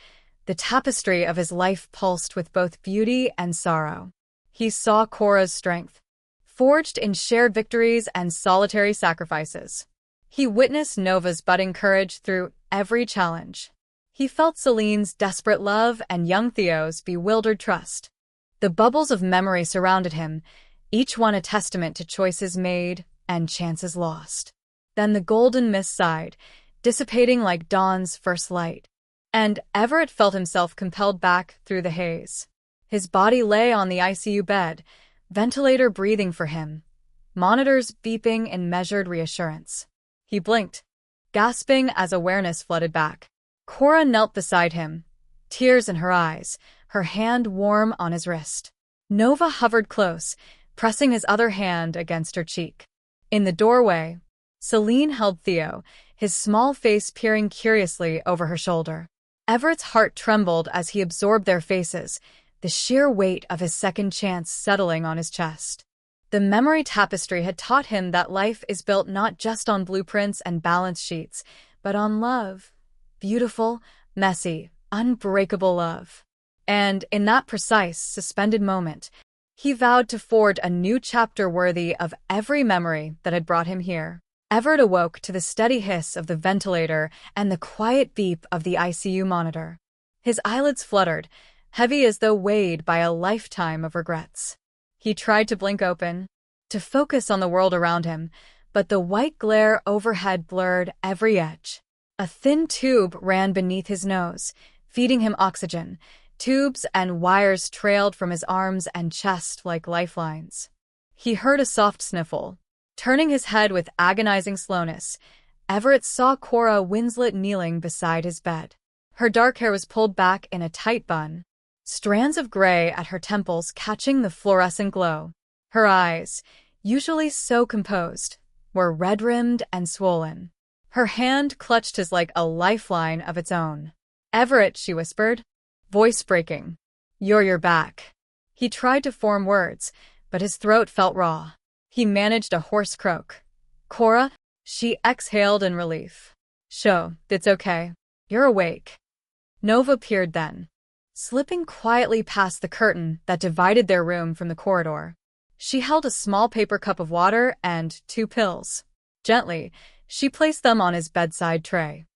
the tapestry of his life pulsed with both beauty and sorrow. He saw Cora's strength, forged in shared victories and solitary sacrifices. He witnessed Nova's budding courage through every challenge. He felt Celine's desperate love and young Theo's bewildered trust. The bubbles of memory surrounded him, each one a testament to choices made and chances lost. Then the golden mist sighed, dissipating like dawn's first light. And Everett felt himself compelled back through the haze. His body lay on the ICU bed, ventilator breathing for him, monitors beeping in measured reassurance. He blinked, gasping as awareness flooded back. Cora knelt beside him, tears in her eyes, her hand warm on his wrist. Nova hovered close, pressing his other hand against her cheek. In the doorway, Celine held Theo, his small face peering curiously over her shoulder. Everett's heart trembled as he absorbed their faces, the sheer weight of his second chance settling on his chest. The memory tapestry had taught him that life is built not just on blueprints and balance sheets, but on love. Beautiful, messy, unbreakable love. And in that precise, suspended moment, he vowed to forge a new chapter worthy of every memory that had brought him here. Everett awoke to the steady hiss of the ventilator and the quiet beep of the ICU monitor. His eyelids fluttered, heavy as though weighed by a lifetime of regrets. He tried to blink open, to focus on the world around him, but the white glare overhead blurred every edge. A thin tube ran beneath his nose, feeding him oxygen. Tubes and wires trailed from his arms and chest like lifelines. He heard a soft sniffle. Turning his head with agonizing slowness, Everett saw Cora Winslet kneeling beside his bed. Her dark hair was pulled back in a tight bun, strands of gray at her temples catching the fluorescent glow. Her eyes, usually so composed, were red-rimmed and swollen. Her hand clutched his like a lifeline of its own. "Everett," she whispered, voice breaking. You're back." He tried to form words, but his throat felt raw. He managed a hoarse croak. "Cora?" She exhaled in relief. "Sho, it's okay. You're awake." Nova peered then, slipping quietly past the curtain that divided their room from the corridor. She held a small paper cup of water and 2 pills. Gently, She placed them on his bedside tray.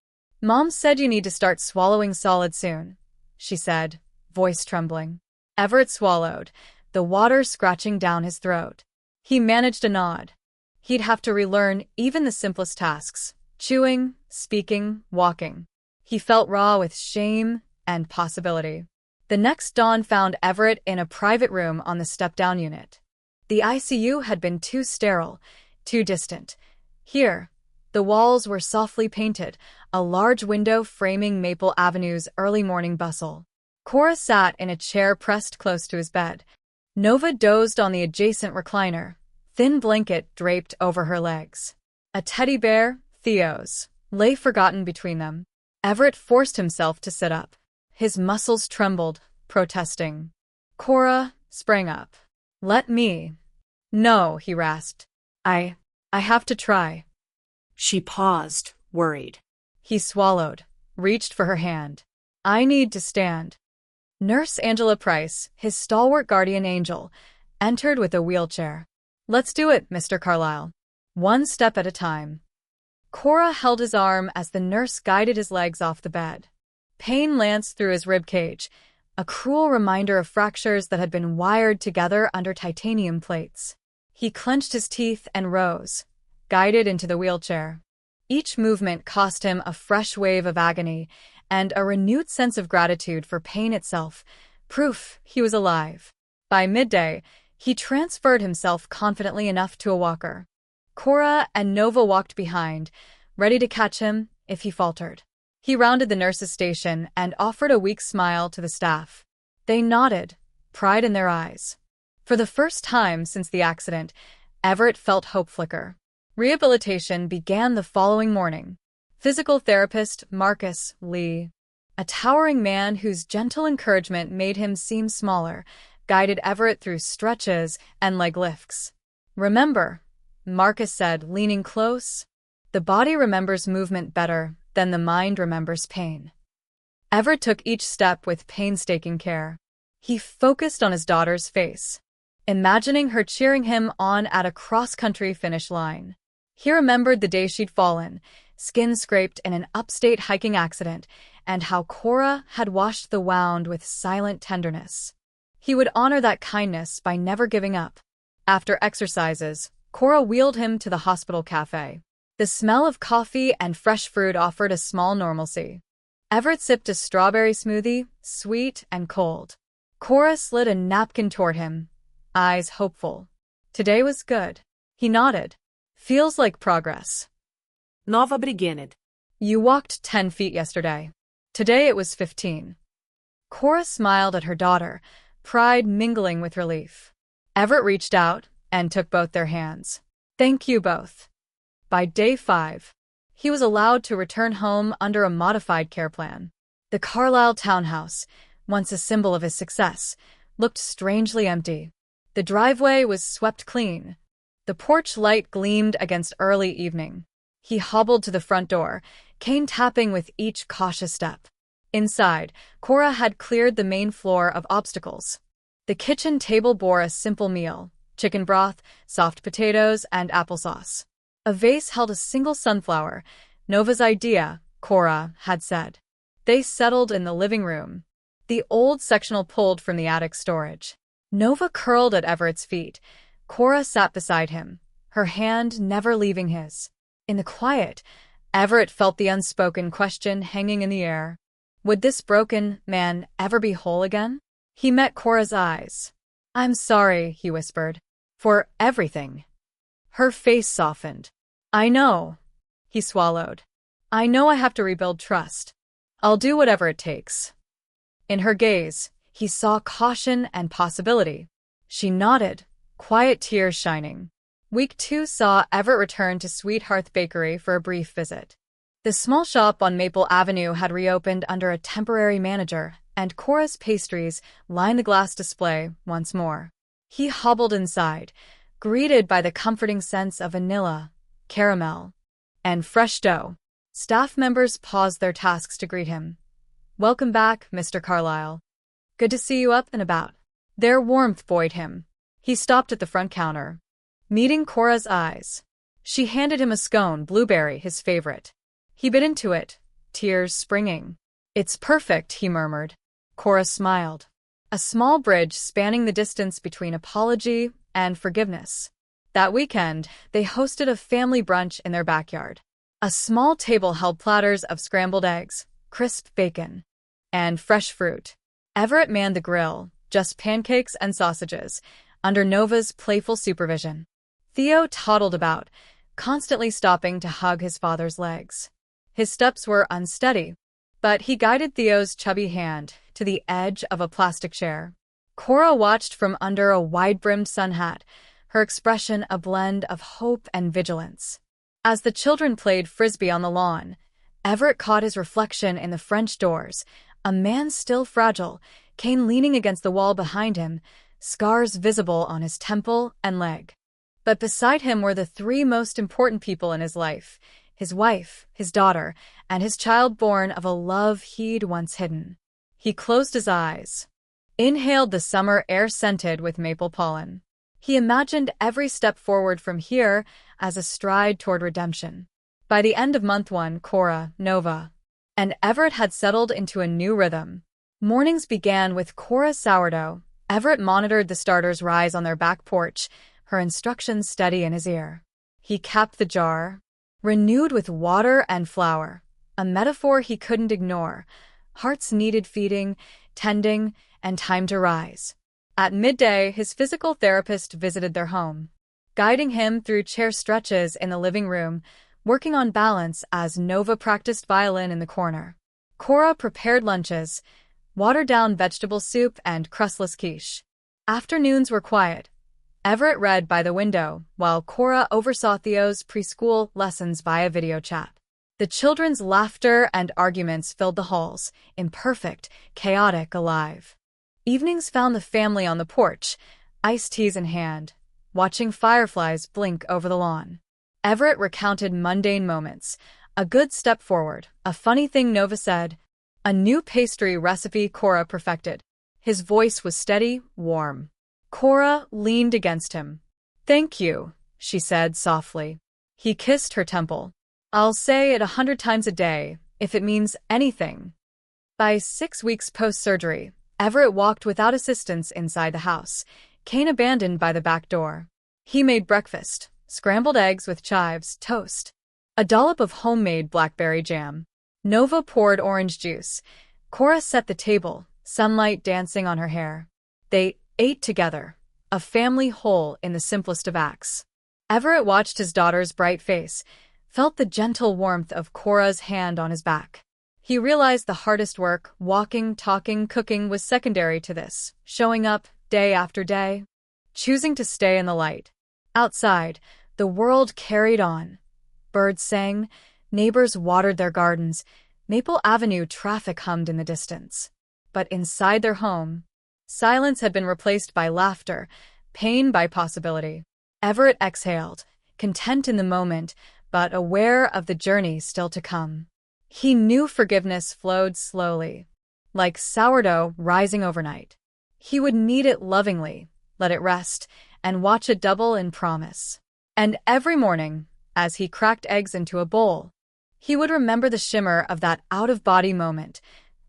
"Mom said you need to start swallowing solid soon," she said, voice trembling. Everett swallowed, the water scratching down his throat. He managed a nod. He'd have to relearn even the simplest tasks: chewing, speaking, walking. He felt raw with shame and possibility. The next dawn found Everett in a private room on the step-down unit. The ICU had been too sterile, too distant. Here, the walls were softly painted, a large window framing Maple Avenue's early morning bustle. Cora sat in a chair pressed close to his bed. Nova dozed on the adjacent recliner, thin blanket draped over her legs. A teddy bear, Theo's, lay forgotten between them. Everett forced himself to sit up. His muscles trembled, protesting. Cora sprang up. "Let me." "No," he rasped. I have to try." She paused, worried. He swallowed, reached for her hand. "I need to stand." Nurse Angela Price, his stalwart guardian angel, entered with a wheelchair. "Let's do it, Mr. Carlyle. One step at a time." Cora held his arm as the nurse guided his legs off the bed. Pain lanced through his rib cage, a cruel reminder of fractures that had been wired together under titanium plates. He clenched his teeth and rose, guided into the wheelchair. Each movement cost him a fresh wave of agony and a renewed sense of gratitude for pain itself, proof he was alive. By midday, he transferred himself confidently enough to a walker. Cora and Nova walked behind, ready to catch him if he faltered. He rounded the nurse's station and offered a weak smile to the staff. They nodded, pride in their eyes. For the first time since the accident, Everett felt hope flicker. Rehabilitation began the following morning. Physical therapist Marcus Lee, a towering man whose gentle encouragement made him seem smaller, guided Everett through stretches and leg lifts. "Remember," Marcus said, leaning close, "the body remembers movement better than the mind remembers pain." Everett took each step with painstaking care. He focused on his daughter's face, imagining her cheering him on at a cross-country finish line. He remembered the day she'd fallen, skin scraped in an upstate hiking accident, and how Cora had washed the wound with silent tenderness. He would honor that kindness by never giving up. After exercises, Cora wheeled him to the hospital cafe. The smell of coffee and fresh fruit offered a small normalcy. Everett sipped a strawberry smoothie, sweet and cold. Cora slid a napkin toward him, eyes hopeful. "Today was good." He nodded. "Feels like progress." Nova beginning. "You walked 10 feet yesterday. Today it was 15. Cora smiled at her daughter, pride mingling with relief. Everett reached out and took both their hands. "Thank you both." By day 5, he was allowed to return home under a modified care plan. The Carlisle townhouse, once a symbol of his success, looked strangely empty. The driveway was swept clean. The porch light gleamed against early evening. He hobbled to the front door, cane tapping with each cautious step. Inside, Cora had cleared the main floor of obstacles. The kitchen table bore a simple meal: chicken broth, soft potatoes, and applesauce. A vase held a single sunflower, Nova's idea, Cora had said. They settled in the living room, the old sectional pulled from the attic storage. Nova curled at Everett's feet. Cora sat beside him, her hand never leaving his. In the quiet, Everett felt the unspoken question hanging in the air. Would this broken man ever be whole again? He met Cora's eyes. "I'm sorry," he whispered, "for everything." Her face softened. "I know." He swallowed. "I know I have to rebuild trust. I'll do whatever it takes." In her gaze, he saw caution and possibility. She nodded, quiet tears shining. Week 2 saw Everett return to Sweethearth Bakery for a brief visit. The small shop on Maple Avenue had reopened under a temporary manager, and Cora's pastries lined the glass display once more. He hobbled inside, greeted by the comforting scents of vanilla, caramel, and fresh dough. Staff members paused their tasks to greet him. "Welcome back, Mr. Carlyle. Good to see you up and about." Their warmth buoyed him. He stopped at the front counter, meeting Cora's eyes. She handed him a scone, blueberry, his favorite. He bit into it, tears springing. "It's perfect," he murmured. Cora smiled. A small bridge spanning the distance between apology and forgiveness. That weekend, they hosted a family brunch in their backyard. A small table held platters of scrambled eggs, crisp bacon, and fresh fruit. Everett manned the grill, just pancakes and sausages, under Nova's playful supervision. Theo toddled about, constantly stopping to hug his father's legs. His steps were unsteady, but he guided Theo's chubby hand to the edge of a plastic chair. Cora watched from under a wide-brimmed sun hat, her expression a blend of hope and vigilance. As the children played frisbee on the lawn, Everett caught his reflection in the French doors, a man still fragile, cane leaning against the wall behind him, scars visible on his temple and leg. But beside him were the three most important people in his life: his wife, his daughter, and his child born of a love he'd once hidden. He closed his eyes, inhaled the summer air scented with maple pollen. He imagined every step forward from here as a stride toward redemption. By the end of month 1, Cora, Nova, and Everett had settled into a new rhythm. Mornings began with Cora's sourdough. Everett monitored the starters rise on their back porch, her instructions steady in his ear. He capped the jar, renewed with water and flour, a metaphor he couldn't ignore. Hearts needed feeding, tending, and time to rise. At midday, his physical therapist visited their home, guiding him through chair stretches in the living room, working on balance as Nova practiced violin in the corner. Cora prepared lunches, watered-down vegetable soup and crustless quiche. Afternoons were quiet. Everett read by the window, while Cora oversaw Theo's preschool lessons via video chat. The children's laughter and arguments filled the halls, imperfect, chaotic, alive. Evenings found the family on the porch, iced teas in hand, watching fireflies blink over the lawn. Everett recounted mundane moments, a good step forward, a funny thing Nova said, a new pastry recipe Cora perfected. His voice was steady, warm. Cora leaned against him. "Thank you," she said softly. He kissed her temple. "I'll say it 100 times a day, if it means anything." By 6 weeks post-surgery, Everett walked without assistance inside the house, cane abandoned by the back door. He made breakfast, scrambled eggs with chives, toast, a dollop of homemade blackberry jam. Nova poured orange juice. Cora set the table, sunlight dancing on her hair. They ate together, a family whole in the simplest of acts. Everett watched his daughter's bright face, felt the gentle warmth of Cora's hand on his back. He realized the hardest work, walking, talking, cooking, was secondary to this, showing up day after day, choosing to stay in the light. Outside, the world carried on. Birds sang, neighbors watered their gardens, Maple Avenue traffic hummed in the distance. But inside their home, silence had been replaced by laughter, pain by possibility. Everett exhaled, content in the moment, but aware of the journey still to come. He knew forgiveness flowed slowly, like sourdough rising overnight. He would knead it lovingly, let it rest, and watch it double in promise. And every morning, as he cracked eggs into a bowl, he would remember the shimmer of that out-of-body moment,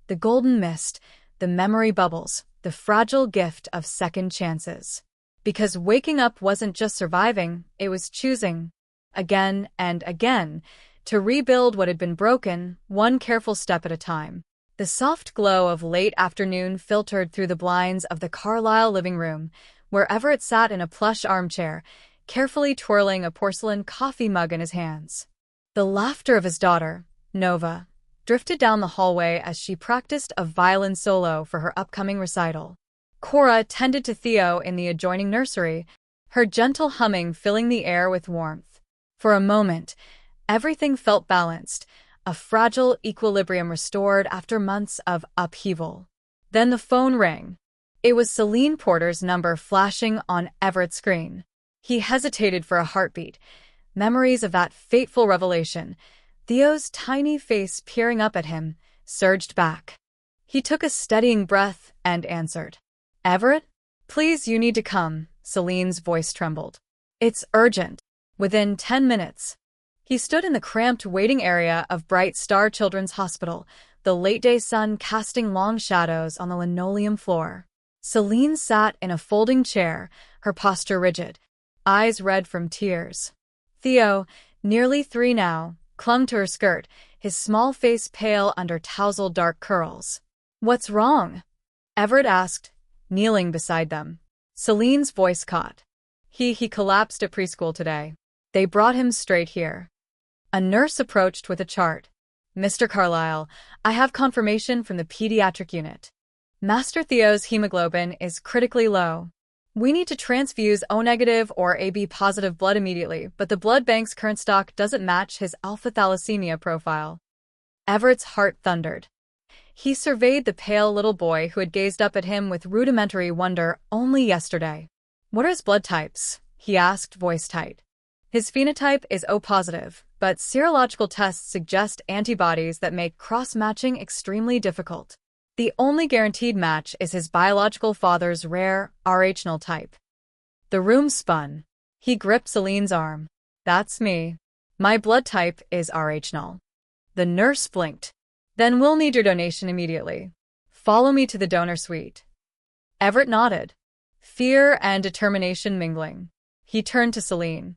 the golden mist, the memory bubbles, the fragile gift of second chances. Because waking up wasn't just surviving, it was choosing, again and again, to rebuild what had been broken, one careful step at a time. The soft glow of late afternoon filtered through the blinds of the Carlisle living room, where Everett sat in a plush armchair, carefully twirling a porcelain coffee mug in his hands. The laughter of his daughter, Nova, drifted down the hallway as she practiced a violin solo for her upcoming recital. Cora tended to Theo in the adjoining nursery, her gentle humming filling the air with warmth. For a moment, everything felt balanced, a fragile equilibrium restored after months of upheaval. Then the phone rang. It was Celine Porter's number flashing on Everett's screen. He hesitated for a heartbeat. Memories of that fateful revelation, Theo's tiny face peering up at him, surged back. He took a steadying breath and answered. "Everett? Please, you need to come," Celine's voice trembled. "It's urgent." Within 10 minutes, he stood in the cramped waiting area of Bright Star Children's Hospital, the late-day sun casting long shadows on the linoleum floor. Celine sat in a folding chair, her posture rigid, eyes red from tears. Theo, nearly 3 now, clung to her skirt, his small face pale under tousled dark curls. "What's wrong?" Everett asked, kneeling beside them. Celine's voice caught. He collapsed at preschool today. They brought him straight here. A nurse approached with a chart. "Mr. Carlyle, I have confirmation from the pediatric unit. Master Theo's hemoglobin is critically low. We need to transfuse O-negative or AB-positive blood immediately, but the blood bank's current stock doesn't match his alpha thalassemia profile." Everett's heart thundered. He surveyed the pale little boy who had gazed up at him with rudimentary wonder only yesterday. "What are his blood types?" he asked, voice tight. "His phenotype is O-positive, but serological tests suggest antibodies that make cross-matching extremely difficult. The only guaranteed match is his biological father's rare Rh-null type." The room spun. He gripped Celine's arm. "That's me. My blood type is Rh-null." The nurse blinked. "Then we'll need your donation immediately. Follow me to the donor suite." Everett nodded, fear and determination mingling. He turned to Celine.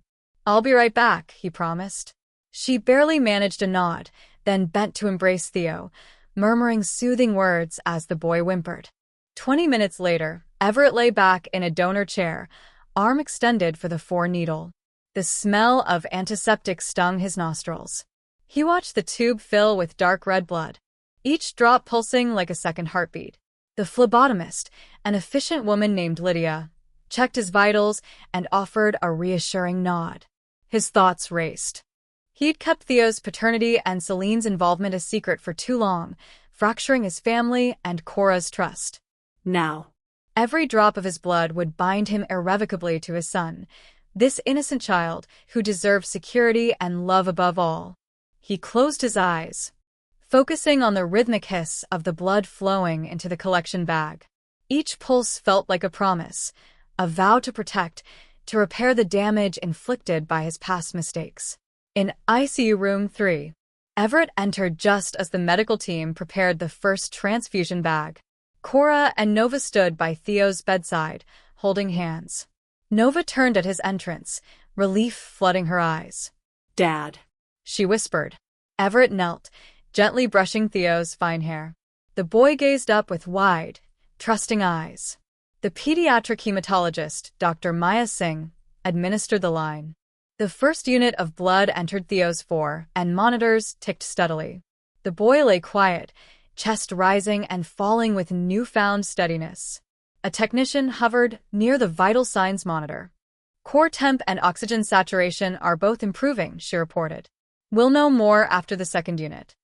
"I'll be right back," he promised. She barely managed a nod, then bent to embrace Theo, murmuring soothing words as the boy whimpered. 20 minutes later, Everett lay back in a donor chair, arm extended for the 4-needle. The smell of antiseptic stung his nostrils. He watched the tube fill with dark red blood, each drop pulsing like a second heartbeat. The phlebotomist, an efficient woman named Lydia, checked his vitals and offered a reassuring nod. His thoughts raced. He'd kept Theo's paternity and Celine's involvement a secret for too long, fracturing his family and Cora's trust. Now, every drop of his blood would bind him irrevocably to his son, this innocent child who deserved security and love above all. He closed his eyes, focusing on the rhythmic hiss of the blood flowing into the collection bag. Each pulse felt like a promise, a vow to protect, to repair the damage inflicted by his past mistakes. In ICU Room 3, Everett entered just as the medical team prepared the first transfusion bag. Cora and Nova stood by Theo's bedside, holding hands. Nova turned at his entrance, relief flooding her eyes. "Dad," she whispered. Everett knelt, gently brushing Theo's fine hair. The boy gazed up with wide, trusting eyes. The pediatric hematologist, Dr. Maya Singh, administered the line. The first unit of blood entered Theo's 4, and monitors ticked steadily. The boy lay quiet, chest rising and falling with newfound steadiness. A technician hovered near the vital signs monitor. "Core temp and oxygen saturation are both improving," she reported. "We'll know more after the second unit."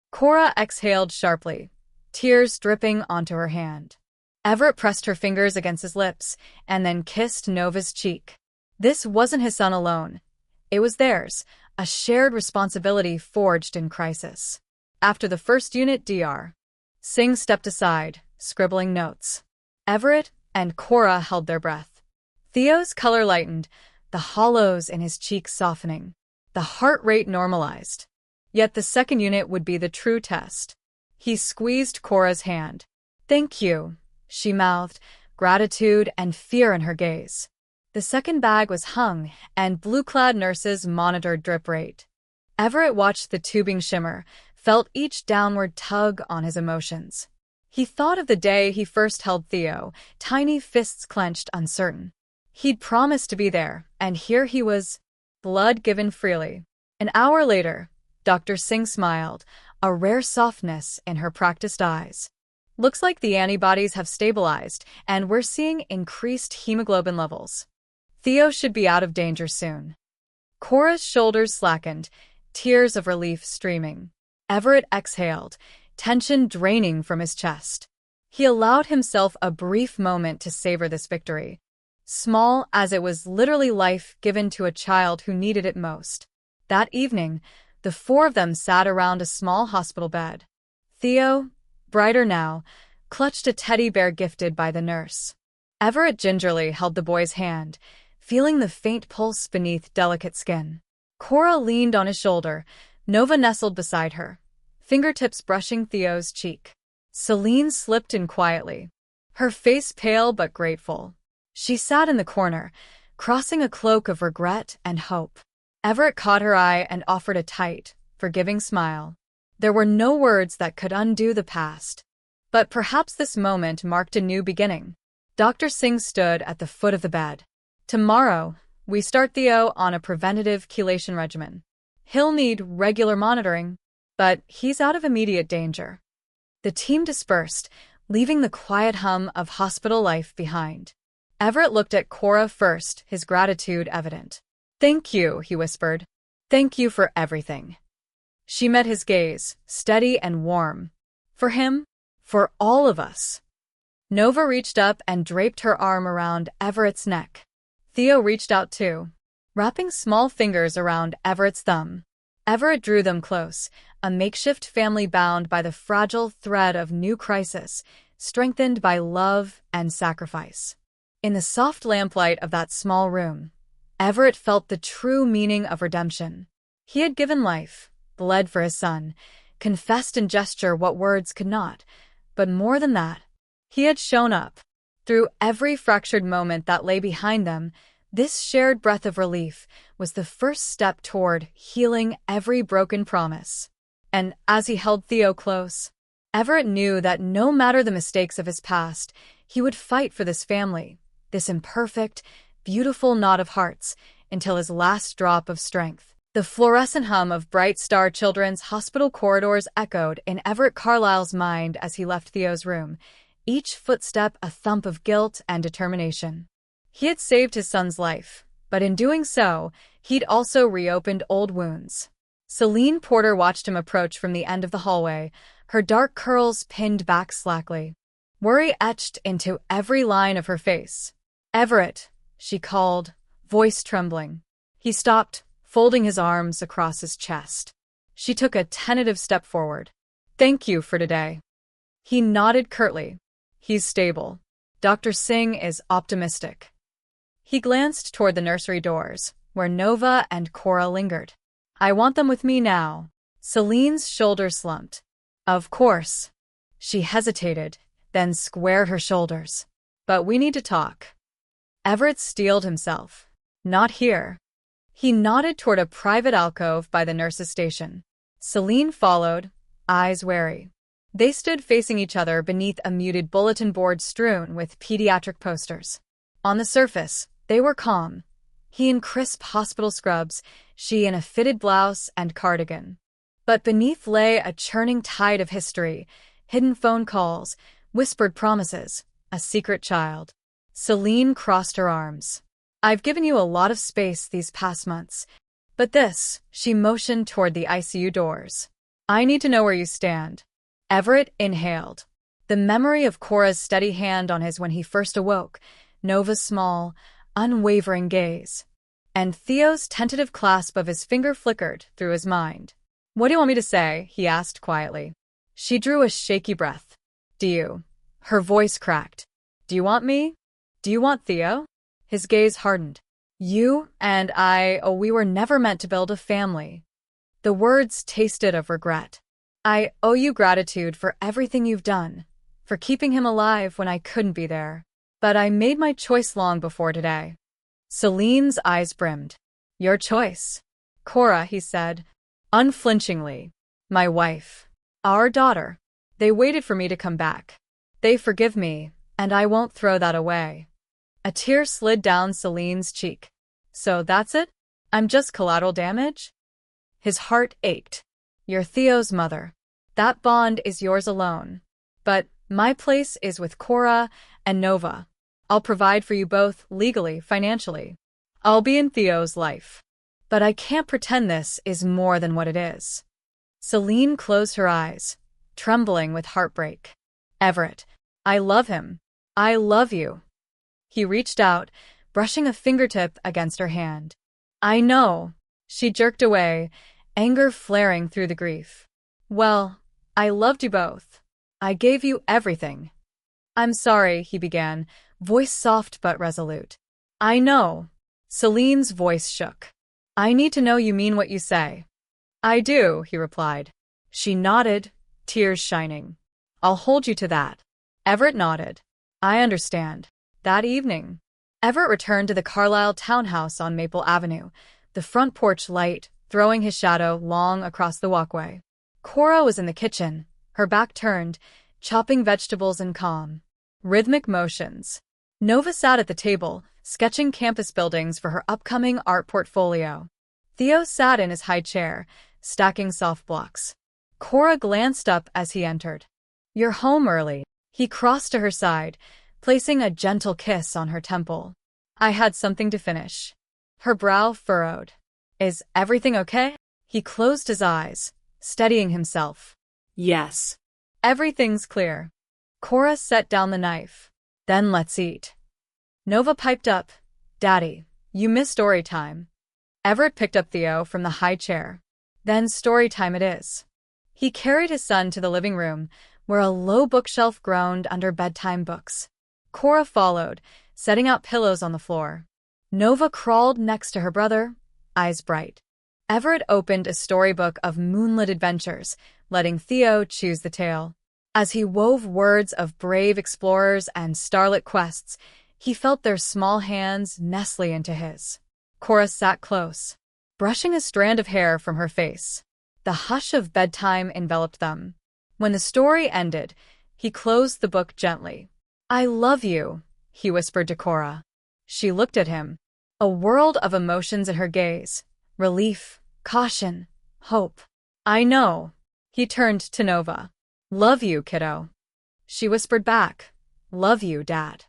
Cora exhaled sharply, tears dripping onto her hand. Everett pressed her fingers against his lips and then kissed Nova's cheek. This wasn't his son alone. It was theirs, a shared responsibility forged in crisis. After the first unit DR, Singh stepped aside, scribbling notes. Everett and Cora held their breath. Theo's color lightened, the hollows in his cheeks softening. The heart rate normalized. Yet the second unit would be the true test. He squeezed Cora's hand. "Thank you," she mouthed, gratitude and fear in her gaze. The second bag was hung, and blue-clad nurses monitored drip rate. Everett watched the tubing shimmer, felt each downward tug on his emotions. He thought of the day he first held Theo, tiny fists clenched, uncertain. He'd promised to be there, and here he was, blood given freely. An hour later, Dr. Singh smiled, a rare softness in her practiced eyes. "Looks like the antibodies have stabilized, and we're seeing increased hemoglobin levels. Theo should be out of danger soon." Cora's shoulders slackened, tears of relief streaming. Everett exhaled, tension draining from his chest. He allowed himself a brief moment to savor this victory, small as it was literally life given to a child who needed it most. That evening, the 4 of them sat around a small hospital bed. Theo, brighter now, clutched a teddy bear gifted by the nurse. Everett gingerly held the boy's hand, feeling the faint pulse beneath delicate skin. Cora leaned on his shoulder, Nova nestled beside her, fingertips brushing Theo's cheek. Celine slipped in quietly, her face pale but grateful. She sat in the corner, crossing a cloak of regret and hope. Everett caught her eye and offered a tight, forgiving smile. There were no words that could undo the past. But perhaps this moment marked a new beginning. Dr. Singh stood at the foot of the bed. Tomorrow, we start Theo on a preventative chelation regimen. He'll need regular monitoring, but he's out of immediate danger. The team dispersed, leaving the quiet hum of hospital life behind. Everett looked at Cora first, his gratitude evident. "Thank you," he whispered. "Thank you for everything." She met his gaze, steady and warm. For him, for all of us. Nova reached up and draped her arm around Everett's neck. Theo reached out too, wrapping small fingers around Everett's thumb. Everett drew them close, a makeshift family bound by the fragile thread of new crisis, strengthened by love and sacrifice. In the soft lamplight of that small room, Everett felt the true meaning of redemption. He had given life, bled for his son, confessed in gesture what words could not, but more than that, he had shown up. Through every fractured moment that lay behind them, this shared breath of relief was the first step toward healing every broken promise. And as he held Theo close, Everett knew that no matter the mistakes of his past, he would fight for this family, this imperfect, beautiful knot of hearts, until his last drop of strength. The fluorescent hum of Bright Star Children's hospital corridors echoed in Everett Carlyle's mind as he left Theo's room, each footstep a thump of guilt and determination. He had saved his son's life, but in doing so, he'd also reopened old wounds. Celine Porter watched him approach from the end of the hallway, her dark curls pinned back slackly, worry etched into every line of her face. "Everett," she called, voice trembling. He stopped, folding his arms across his chest. She took a tentative step forward. "Thank you for today." He nodded curtly. "He's stable. Dr. Singh is optimistic." He glanced toward the nursery doors, where Nova and Cora lingered. "I want them with me now." Celine's shoulders slumped. "Of course." She hesitated, then squared her shoulders. "But we need to talk." Everett steeled himself. "Not here." He nodded toward a private alcove by the nurse's station. Celine followed, eyes wary. They stood facing each other beneath a muted bulletin board strewn with pediatric posters. On the surface, they were calm. He in crisp hospital scrubs, she in a fitted blouse and cardigan. But beneath lay a churning tide of history, hidden phone calls, whispered promises, a secret child. Celine crossed her arms. "I've given you a lot of space these past months, but this," she motioned toward the ICU doors. "I need to know where you stand." Everett inhaled. The memory of Cora's steady hand on his when he first awoke, Nova's small, unwavering gaze, and Theo's tentative clasp of his finger flickered through his mind. "What do you want me to say?" he asked quietly. She drew a shaky breath. "Do you?" Her voice cracked. "Do you want me? Do you want Theo?" His gaze hardened. "You and I, we were never meant to build a family." The words tasted of regret. "I owe you gratitude for everything you've done, for keeping him alive when I couldn't be there. But I made my choice long before today." Celine's eyes brimmed. "Your choice?" "Cora," he said, unflinchingly. "My wife. Our daughter. They waited for me to come back. They forgive me, and I won't throw that away." A tear slid down Celine's cheek. "So that's it? I'm just collateral damage?" His heart ached. "You're Theo's mother. That bond is yours alone. But my place is with Cora and Nova. I'll provide for you both legally, financially. I'll be in Theo's life. But I can't pretend this is more than what it is." Celine closed her eyes, trembling with heartbreak. "Everett, I love him. I love you." He reached out, brushing a fingertip against her hand. "I know." She jerked away, anger flaring through the grief. "Well, I loved you both. I gave you everything." "I'm sorry," he began, voice soft but resolute. "I know." Celine's voice shook. I need to know you mean what you say. I do, he replied. She nodded, tears shining. I'll hold you to that. Everett nodded. I understand. That evening, Everett returned to the Carlisle townhouse on Maple Avenue, the front porch light throwing his shadow long across the walkway. Cora was in the kitchen, her back turned, chopping vegetables in calm, rhythmic motions. Nova sat at the table, sketching campus buildings for her upcoming art portfolio. Theo sat in his high chair, stacking soft blocks. Cora glanced up as he entered. You're home early. He crossed to her side, placing a gentle kiss on her temple. I had something to finish. Her brow furrowed. Is everything okay? He closed his eyes, steadying himself. Yes. Everything's clear. Cora set down the knife. Then let's eat. Nova piped up. Daddy, you missed story time. Everett picked up Theo from the high chair. Then story time it is. He carried his son to the living room, where a low bookshelf groaned under bedtime books. Cora followed, setting out pillows on the floor. Nova crawled next to her brother, eyes bright. Everett opened a storybook of moonlit adventures, letting Theo choose the tale. As he wove words of brave explorers and starlit quests, he felt their small hands nestle into his. Cora sat close, brushing a strand of hair from her face. The hush of bedtime enveloped them. When the story ended, he closed the book gently. I love you, he whispered to Cora. She looked at him, a world of emotions in her gaze. Relief, caution, hope. I know. He turned to Nova. Love you, kiddo. She whispered back. Love you, Dad.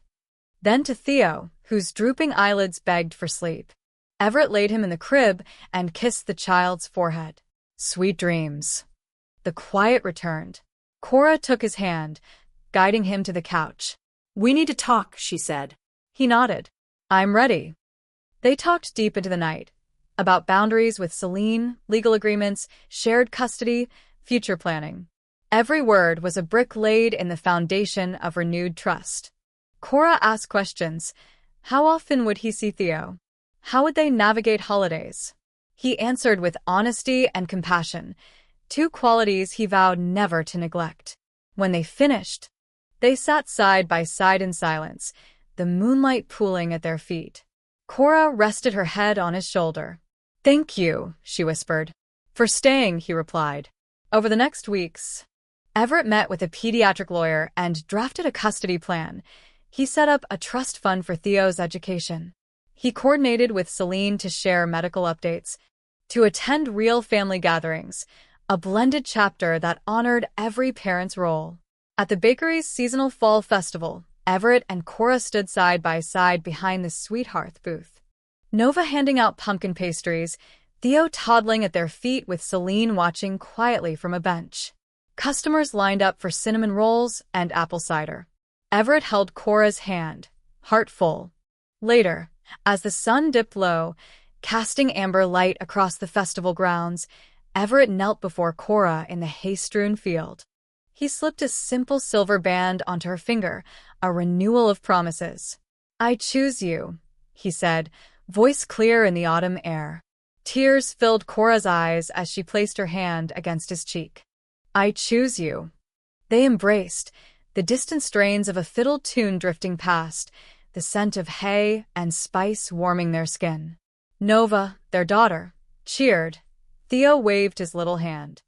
Then to Theo, whose drooping eyelids begged for sleep. Everett laid him in the crib and kissed the child's forehead. Sweet dreams. The quiet returned. Cora took his hand, guiding him to the couch. We need to talk, she said. He nodded. I'm ready. They talked deep into the night, about boundaries with Celine, legal agreements, shared custody, future planning. Every word was a brick laid in the foundation of renewed trust. Cora asked questions. How often would he see Theo? How would they navigate holidays? He answered with honesty and compassion, two qualities he vowed never to neglect. When they finished, they sat side by side in silence, the moonlight pooling at their feet. Cora rested her head on his shoulder. Thank you, she whispered. For staying, he replied. Over the next weeks, Everett met with a pediatric lawyer and drafted a custody plan. He set up a trust fund for Theo's education. He coordinated with Celine to share medical updates, to attend real family gatherings, a blended chapter that honored every parent's role. At the bakery's seasonal fall festival, Everett and Cora stood side by side behind the Sweethearth booth. Nova handing out pumpkin pastries, Theo toddling at their feet with Celine watching quietly from a bench. Customers lined up for cinnamon rolls and apple cider. Everett held Cora's hand, heart full. Later, as the sun dipped low, casting amber light across the festival grounds, Everett knelt before Cora in the hay-strewn field. He slipped a simple silver band onto her finger, a renewal of promises. I choose you, he said, voice clear in the autumn air. Tears filled Cora's eyes as she placed her hand against his cheek. I choose you. They embraced, the distant strains of a fiddle tune drifting past, the scent of hay and spice warming their skin. Nova, their daughter, cheered. Theo waved his little hand.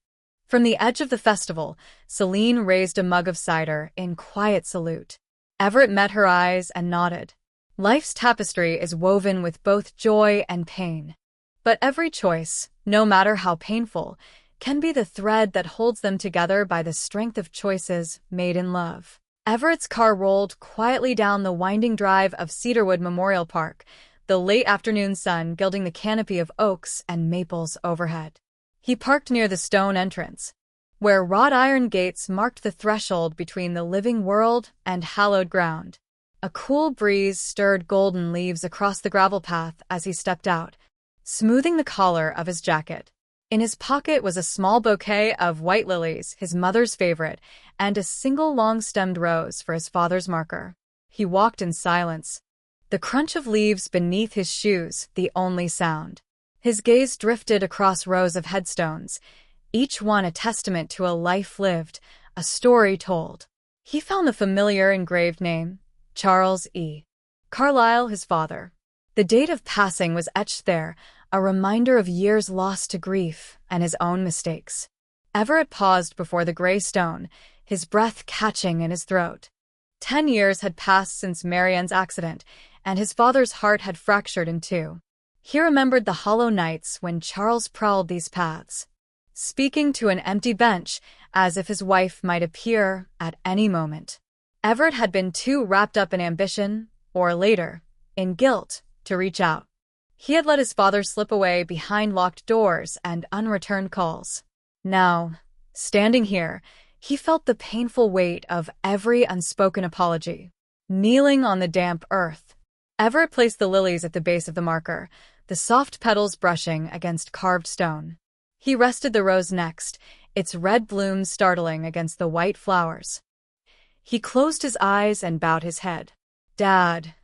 From the edge of the festival, Celine raised a mug of cider in quiet salute. Everett met her eyes and nodded. Life's tapestry is woven with both joy and pain. But every choice, no matter how painful, can be the thread that holds them together by the strength of choices made in love. Everett's car rolled quietly down the winding drive of Cedarwood Memorial Park, the late afternoon sun gilding the canopy of oaks and maples overhead. He parked near the stone entrance, where wrought iron gates marked the threshold between the living world and hallowed ground. A cool breeze stirred golden leaves across the gravel path as he stepped out, smoothing the collar of his jacket. In his pocket was a small bouquet of white lilies, his mother's favorite, and a single long-stemmed rose for his father's marker. He walked in silence, the crunch of leaves beneath his shoes the only sound. His gaze drifted across rows of headstones, each one a testament to a life lived, a story told. He found the familiar engraved name, Charles E. Carlyle, his father. The date of passing was etched there, a reminder of years lost to grief and his own mistakes. Everett paused before the gray stone, his breath catching in his throat. 10 years had passed since Marianne's accident, and his father's heart had fractured in two. He remembered the hollow nights when Charles prowled these paths, speaking to an empty bench as if his wife might appear at any moment. Everett had been too wrapped up in ambition, or later, in guilt, to reach out. He had let his father slip away behind locked doors and unreturned calls. Now, standing here, he felt the painful weight of every unspoken apology. Kneeling on the damp earth, Everett placed the lilies at the base of the marker, the soft petals brushing against carved stone. He rested the rose next, its red blooms startling against the white flowers. He closed his eyes and bowed his head. "Dad,"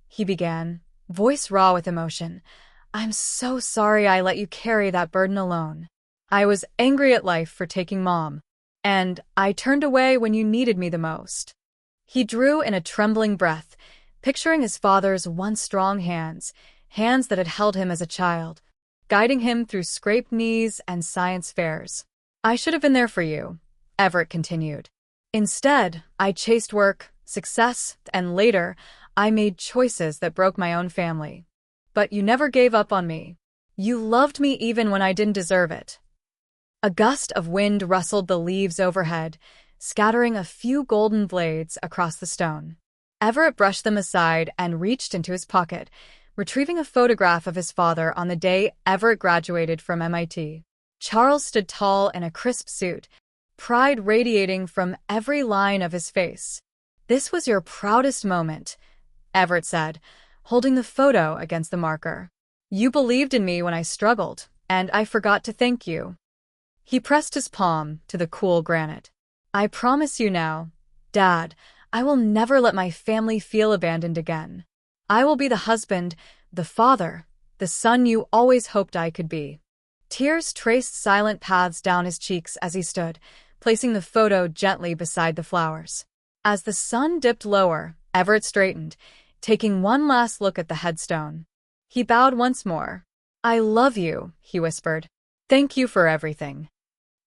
he began, voice raw with emotion, "I'm so sorry I let you carry that burden alone. I was angry at life for taking Mom, and I turned away when you needed me the most." He drew in a trembling breath, picturing his father's once strong hands that had held him as a child, guiding him through scraped knees and science fairs. "I should have been there for you," Everett continued. "Instead, I chased work, success, and later, I made choices that broke my own family. But you never gave up on me. You loved me even when I didn't deserve it." A gust of wind rustled the leaves overhead, scattering a few golden blades across the stone. Everett brushed them aside and reached into his pocket, retrieving a photograph of his father on the day Everett graduated from MIT. Charles stood tall in a crisp suit, pride radiating from every line of his face. "This was your proudest moment," Everett said, holding the photo against the marker. "You believed in me when I struggled, and I forgot to thank you." He pressed his palm to the cool granite. "I promise you now, Dad, I will never let my family feel abandoned again. I will be the husband, the father, the son you always hoped I could be." Tears traced silent paths down his cheeks as he stood, placing the photo gently beside the flowers. As the sun dipped lower, Everett straightened, taking one last look at the headstone. He bowed once more. "I love you," he whispered. "Thank you for everything."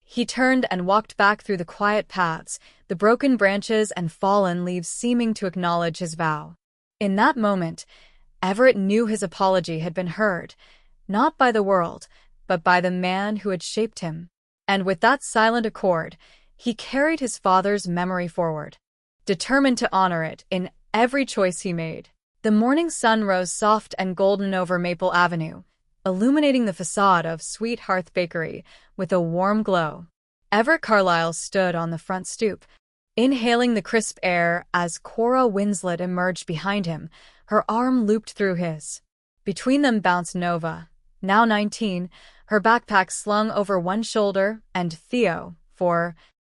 He turned and walked back through the quiet paths, the broken branches and fallen leaves seeming to acknowledge his vow. In that moment, Everett knew his apology had been heard, not by the world, but by the man who had shaped him. And with that silent accord, he carried his father's memory forward, determined to honor it in every choice he made. The morning sun rose soft and golden over Maple Avenue, illuminating the facade of Sweet Hearth Bakery with a warm glow. Everett Carlyle stood on the front stoop, inhaling the crisp air as Cora Winslet emerged behind him, her arm looped through his. Between them bounced Nova, now 19, her backpack slung over one shoulder, and Theo, 4,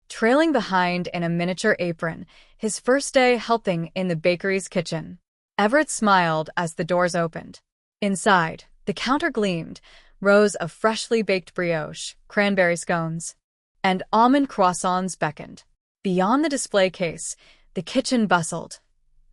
trailing behind in a miniature apron, his first day helping in the bakery's kitchen. Everett smiled as the doors opened. Inside, the counter gleamed, rows of freshly baked brioche, cranberry scones, and almond croissants beckoned. Beyond the display case, the kitchen bustled.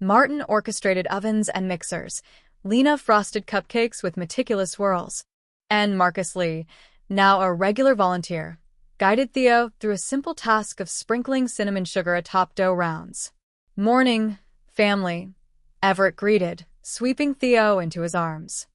Martin orchestrated ovens and mixers, Lena frosted cupcakes with meticulous swirls, and Marcus Lee, now a regular volunteer, guided Theo through a simple task of sprinkling cinnamon sugar atop dough rounds. "Morning, family," Everett greeted, sweeping Theo into his arms.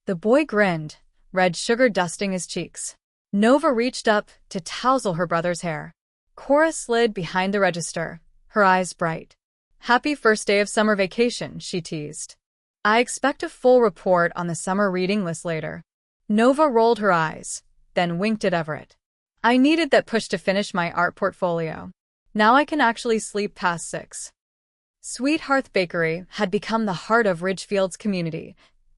The boy grinned, red sugar dusting his cheeks. Nova reached up to tousle her brother's hair. Cora slid behind the register, her eyes bright. "Happy first day of summer vacation," she teased. "I expect a full report on the summer reading list later." Nova rolled her eyes, then winked at Everett. "I needed that push to finish my art portfolio. Now I can actually sleep past 6. Sweet Hearth Bakery had become the heart of Ridgefield's community.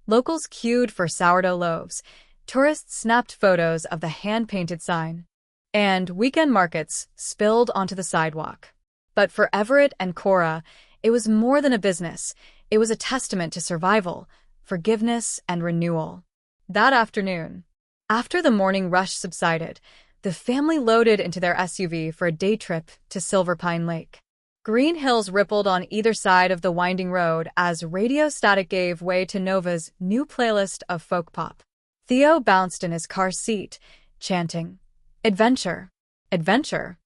Locals queued for sourdough loaves, tourists snapped photos of the hand-painted sign, and weekend markets spilled onto the sidewalk. But for Everett and Cora, It was more than a business. It was a testament to survival, forgiveness, and renewal. That afternoon, after the morning rush subsided, the family loaded into their SUV for a day trip to Silver Pine Lake. Green hills rippled on either side of the winding road as radio static gave way to Nova's new playlist of folk pop. Theo bounced in his car seat, chanting, "Adventure! Adventure!"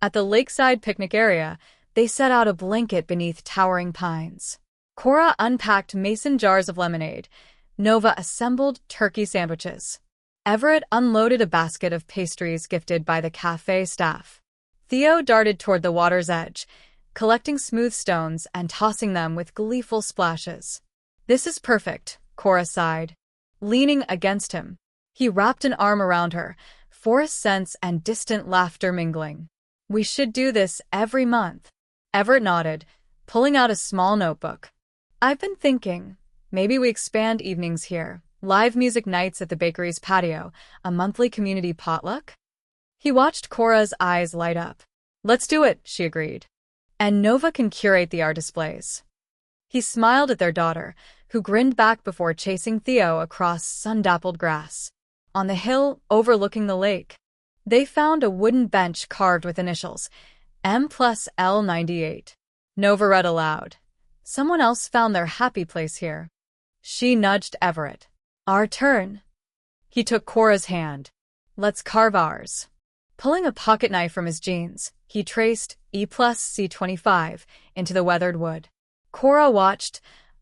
At the lakeside picnic area, they set out a blanket beneath towering pines. Cora unpacked mason jars of lemonade. Nova assembled turkey sandwiches. Everett unloaded a basket of pastries gifted by the cafe staff. Theo darted toward the water's edge, collecting smooth stones and tossing them with gleeful splashes. "This is perfect," Cora sighed, leaning against him. He wrapped an arm around her, forest scents and distant laughter mingling. "We should do this every month." Everett nodded, pulling out a small notebook. "I've been thinking, maybe we expand evenings here. Live music nights at the bakery's patio, a monthly community potluck?" He watched Cora's eyes light up. "Let's do it," she agreed. "And Nova can curate the art displays." He smiled at their daughter, who grinned back before chasing Theo across sun-dappled grass. On the hill overlooking the lake, they found a wooden bench carved with initials, M+L98. Nova read aloud. "Someone else found their happy place here." She nudged Everett. "Our turn." He took Cora's hand. "Let's carve ours." Pulling a pocket knife from his jeans, he traced E+C25 into the weathered wood. Cora watched,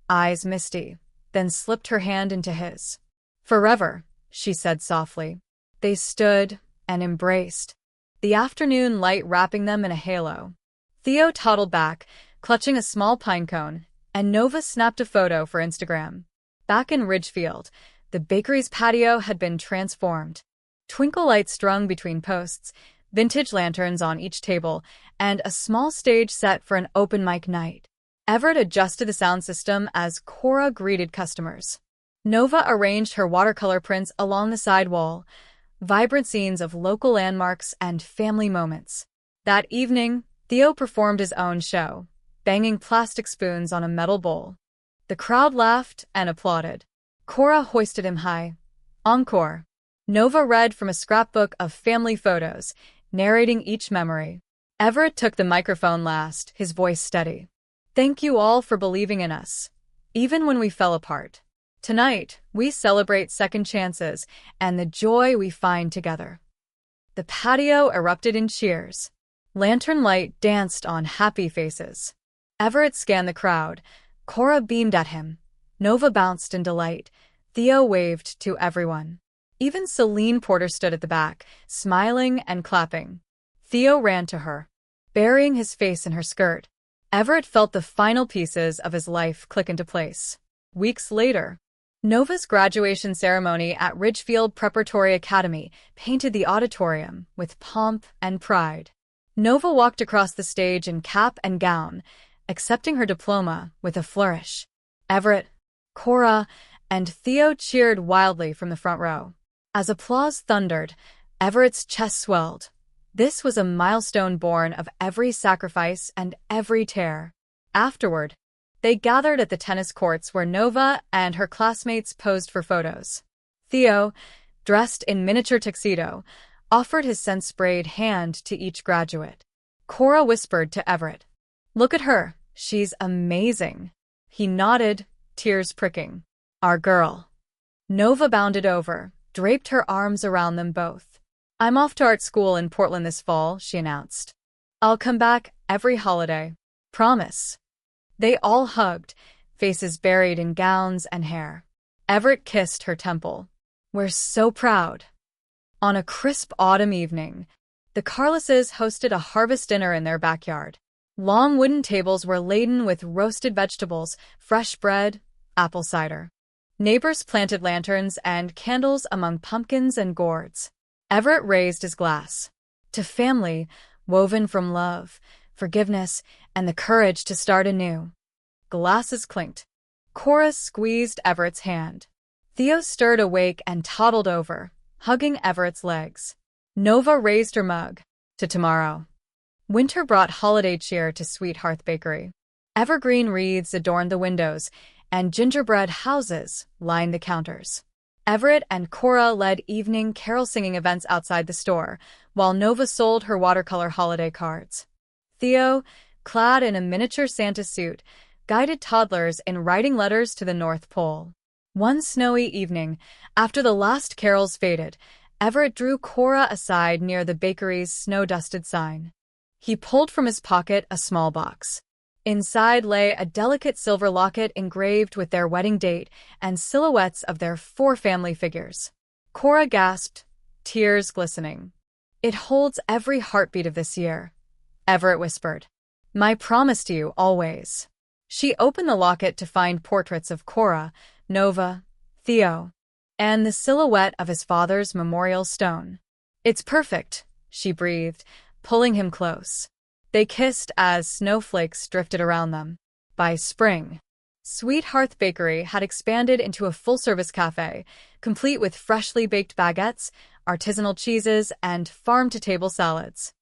eyes misty, then slipped her hand into his. "Forever," she said softly. They stood and embraced, the afternoon light wrapping them in a halo. Theo toddled back, clutching a small pine cone, and Nova snapped a photo for Instagram. Back in Ridgefield, the bakery's patio had been transformed. Twinkle lights strung between posts, vintage lanterns on each table, and a small stage set for an open mic night. Everett adjusted the sound system as Cora greeted customers. Nova arranged her watercolor prints along the side wall, vibrant scenes of local landmarks and family moments. That evening, Theo performed his own show, banging plastic spoons on a metal bowl. The crowd laughed and applauded. Cora hoisted him high. Encore. Nova read from a scrapbook of family photos, narrating each memory. Everett took the microphone last, his voice steady. "Thank you all for believing in us, even when we fell apart. Tonight, we celebrate second chances and the joy we find together." The patio erupted in cheers. Lantern light danced on happy faces. Everett scanned the crowd. Cora beamed at him. Nova bounced in delight. Theo waved to everyone. Even Celine Porter stood at the back, smiling and clapping. Theo ran to her, burying his face in her skirt. Everett felt the final pieces of his life click into place. Weeks later, Nova's graduation ceremony at Ridgefield Preparatory Academy painted the auditorium with pomp and pride. Nova walked across the stage in cap and gown, accepting her diploma with a flourish. Everett, Cora, and Theo cheered wildly from the front row. As applause thundered, Everett's chest swelled. This was a milestone born of every sacrifice and every tear. Afterward, they gathered at the tennis courts where Nova and her classmates posed for photos. Theo, dressed in miniature tuxedo, offered his scent-sprayed hand to each graduate. Cora whispered to Everett, "Look at her, she's amazing." He nodded, tears pricking. "Our girl." Nova bounded over, draped her arms around them both. "I'm off to art school in Portland this fall," she announced. "I'll come back every holiday. Promise." They all hugged, faces buried in gowns and hair. Everett kissed her temple. "We're so proud." On a crisp autumn evening, the Carlesses hosted a harvest dinner in their backyard. Long wooden tables were laden with roasted vegetables, fresh bread, apple cider. Neighbors planted lanterns and candles among pumpkins and gourds. Everett raised his glass. To family, woven from love, forgiveness, and the courage to start anew. Glasses clinked. Cora squeezed Everett's hand. Theo stirred awake and toddled over, hugging Everett's legs. Nova raised her mug. To tomorrow. Winter brought holiday cheer to Sweethearth Bakery. Evergreen wreaths adorned the windows, and gingerbread houses lined the counters. Everett and Cora led evening carol-singing events outside the store, while Nova sold her watercolor holiday cards. Theo, clad in a miniature Santa suit, guided toddlers in writing letters to the North Pole. One snowy evening, after the last carols faded, Everett drew Cora aside near the bakery's snow-dusted sign. He pulled from his pocket a small box. Inside lay a delicate silver locket engraved with their wedding date and silhouettes of their 4 family figures. Cora gasped, tears glistening. "It holds every heartbeat of this year," Everett whispered. "My promise to you, always." She opened the locket to find portraits of Cora, Nova, Theo, and the silhouette of his father's memorial stone. "It's perfect," she breathed, pulling him close. They kissed as snowflakes drifted around them. By spring, Sweethearth Bakery had expanded into a full-service cafe, complete with freshly baked baguettes, artisanal cheeses, and farm-to-table salads.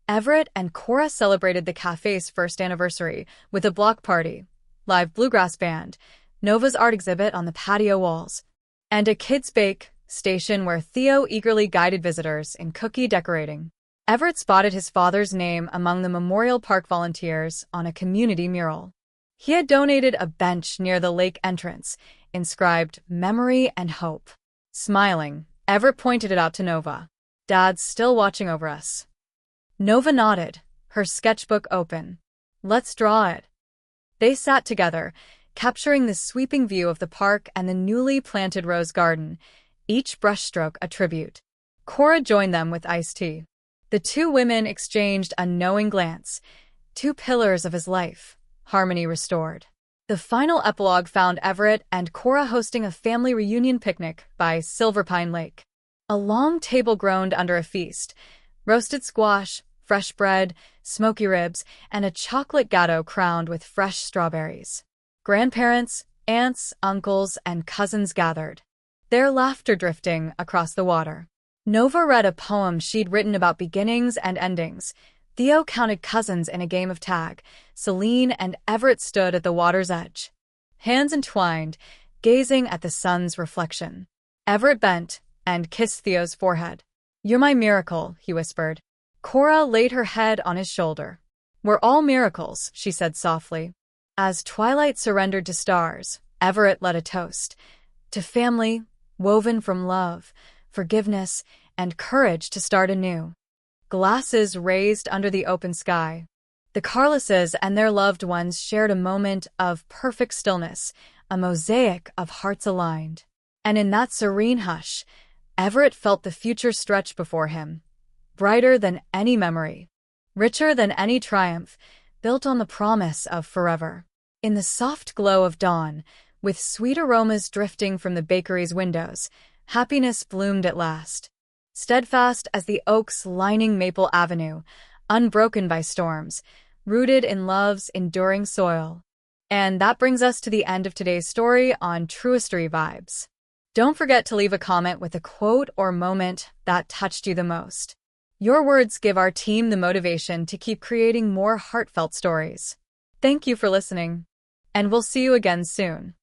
Everett and Cora celebrated the cafe's first anniversary with a block party, live bluegrass band, Nova's art exhibit on the patio walls, and a kids' bake station where Theo eagerly guided visitors in cookie decorating. Everett spotted his father's name among the Memorial Park volunteers on a community mural. He had donated a bench near the lake entrance, inscribed "Memory and Hope." Smiling, Everett pointed it out to Nova. "Dad's still watching over us." Nova nodded, her sketchbook open. "Let's draw it." They sat together, capturing the sweeping view of the park and the newly planted rose garden, each brushstroke a tribute. Cora joined them with iced tea. The 2 women exchanged a knowing glance. 2 pillars of his life, harmony restored. The final epilogue found Everett and Cora hosting a family reunion picnic by Silverpine Lake. A long table groaned under a feast. Roasted squash, fresh bread, smoky ribs, and a chocolate gateau crowned with fresh strawberries. Grandparents, aunts, uncles, and cousins gathered, their laughter drifting across the water. Nova read a poem she'd written about beginnings and endings. Theo counted cousins in a game of tag. Celine and Everett stood at the water's edge, hands entwined, gazing at the sun's reflection. Everett bent and kissed Theo's forehead. "You're my miracle," he whispered. Cora laid her head on his shoulder. "We're all miracles," she said softly. As twilight surrendered to stars, Everett led a toast. To family, woven from love, forgiveness, and courage to start anew. Glasses raised under the open sky. The Carloses and their loved ones shared a moment of perfect stillness, a mosaic of hearts aligned. And in that serene hush, Everett felt the future stretch before him, brighter than any memory, richer than any triumph, built on the promise of forever. In the soft glow of dawn, with sweet aromas drifting from the bakery's windows, happiness bloomed at last. Steadfast as the oaks lining Maple Avenue, unbroken by storms, rooted in love's enduring soil. And that brings us to the end of today's story on Truistery Vibes. Don't forget to leave a comment with a quote or moment that touched you the most. Your words give our team the motivation to keep creating more heartfelt stories. Thank you for listening, and we'll see you again soon.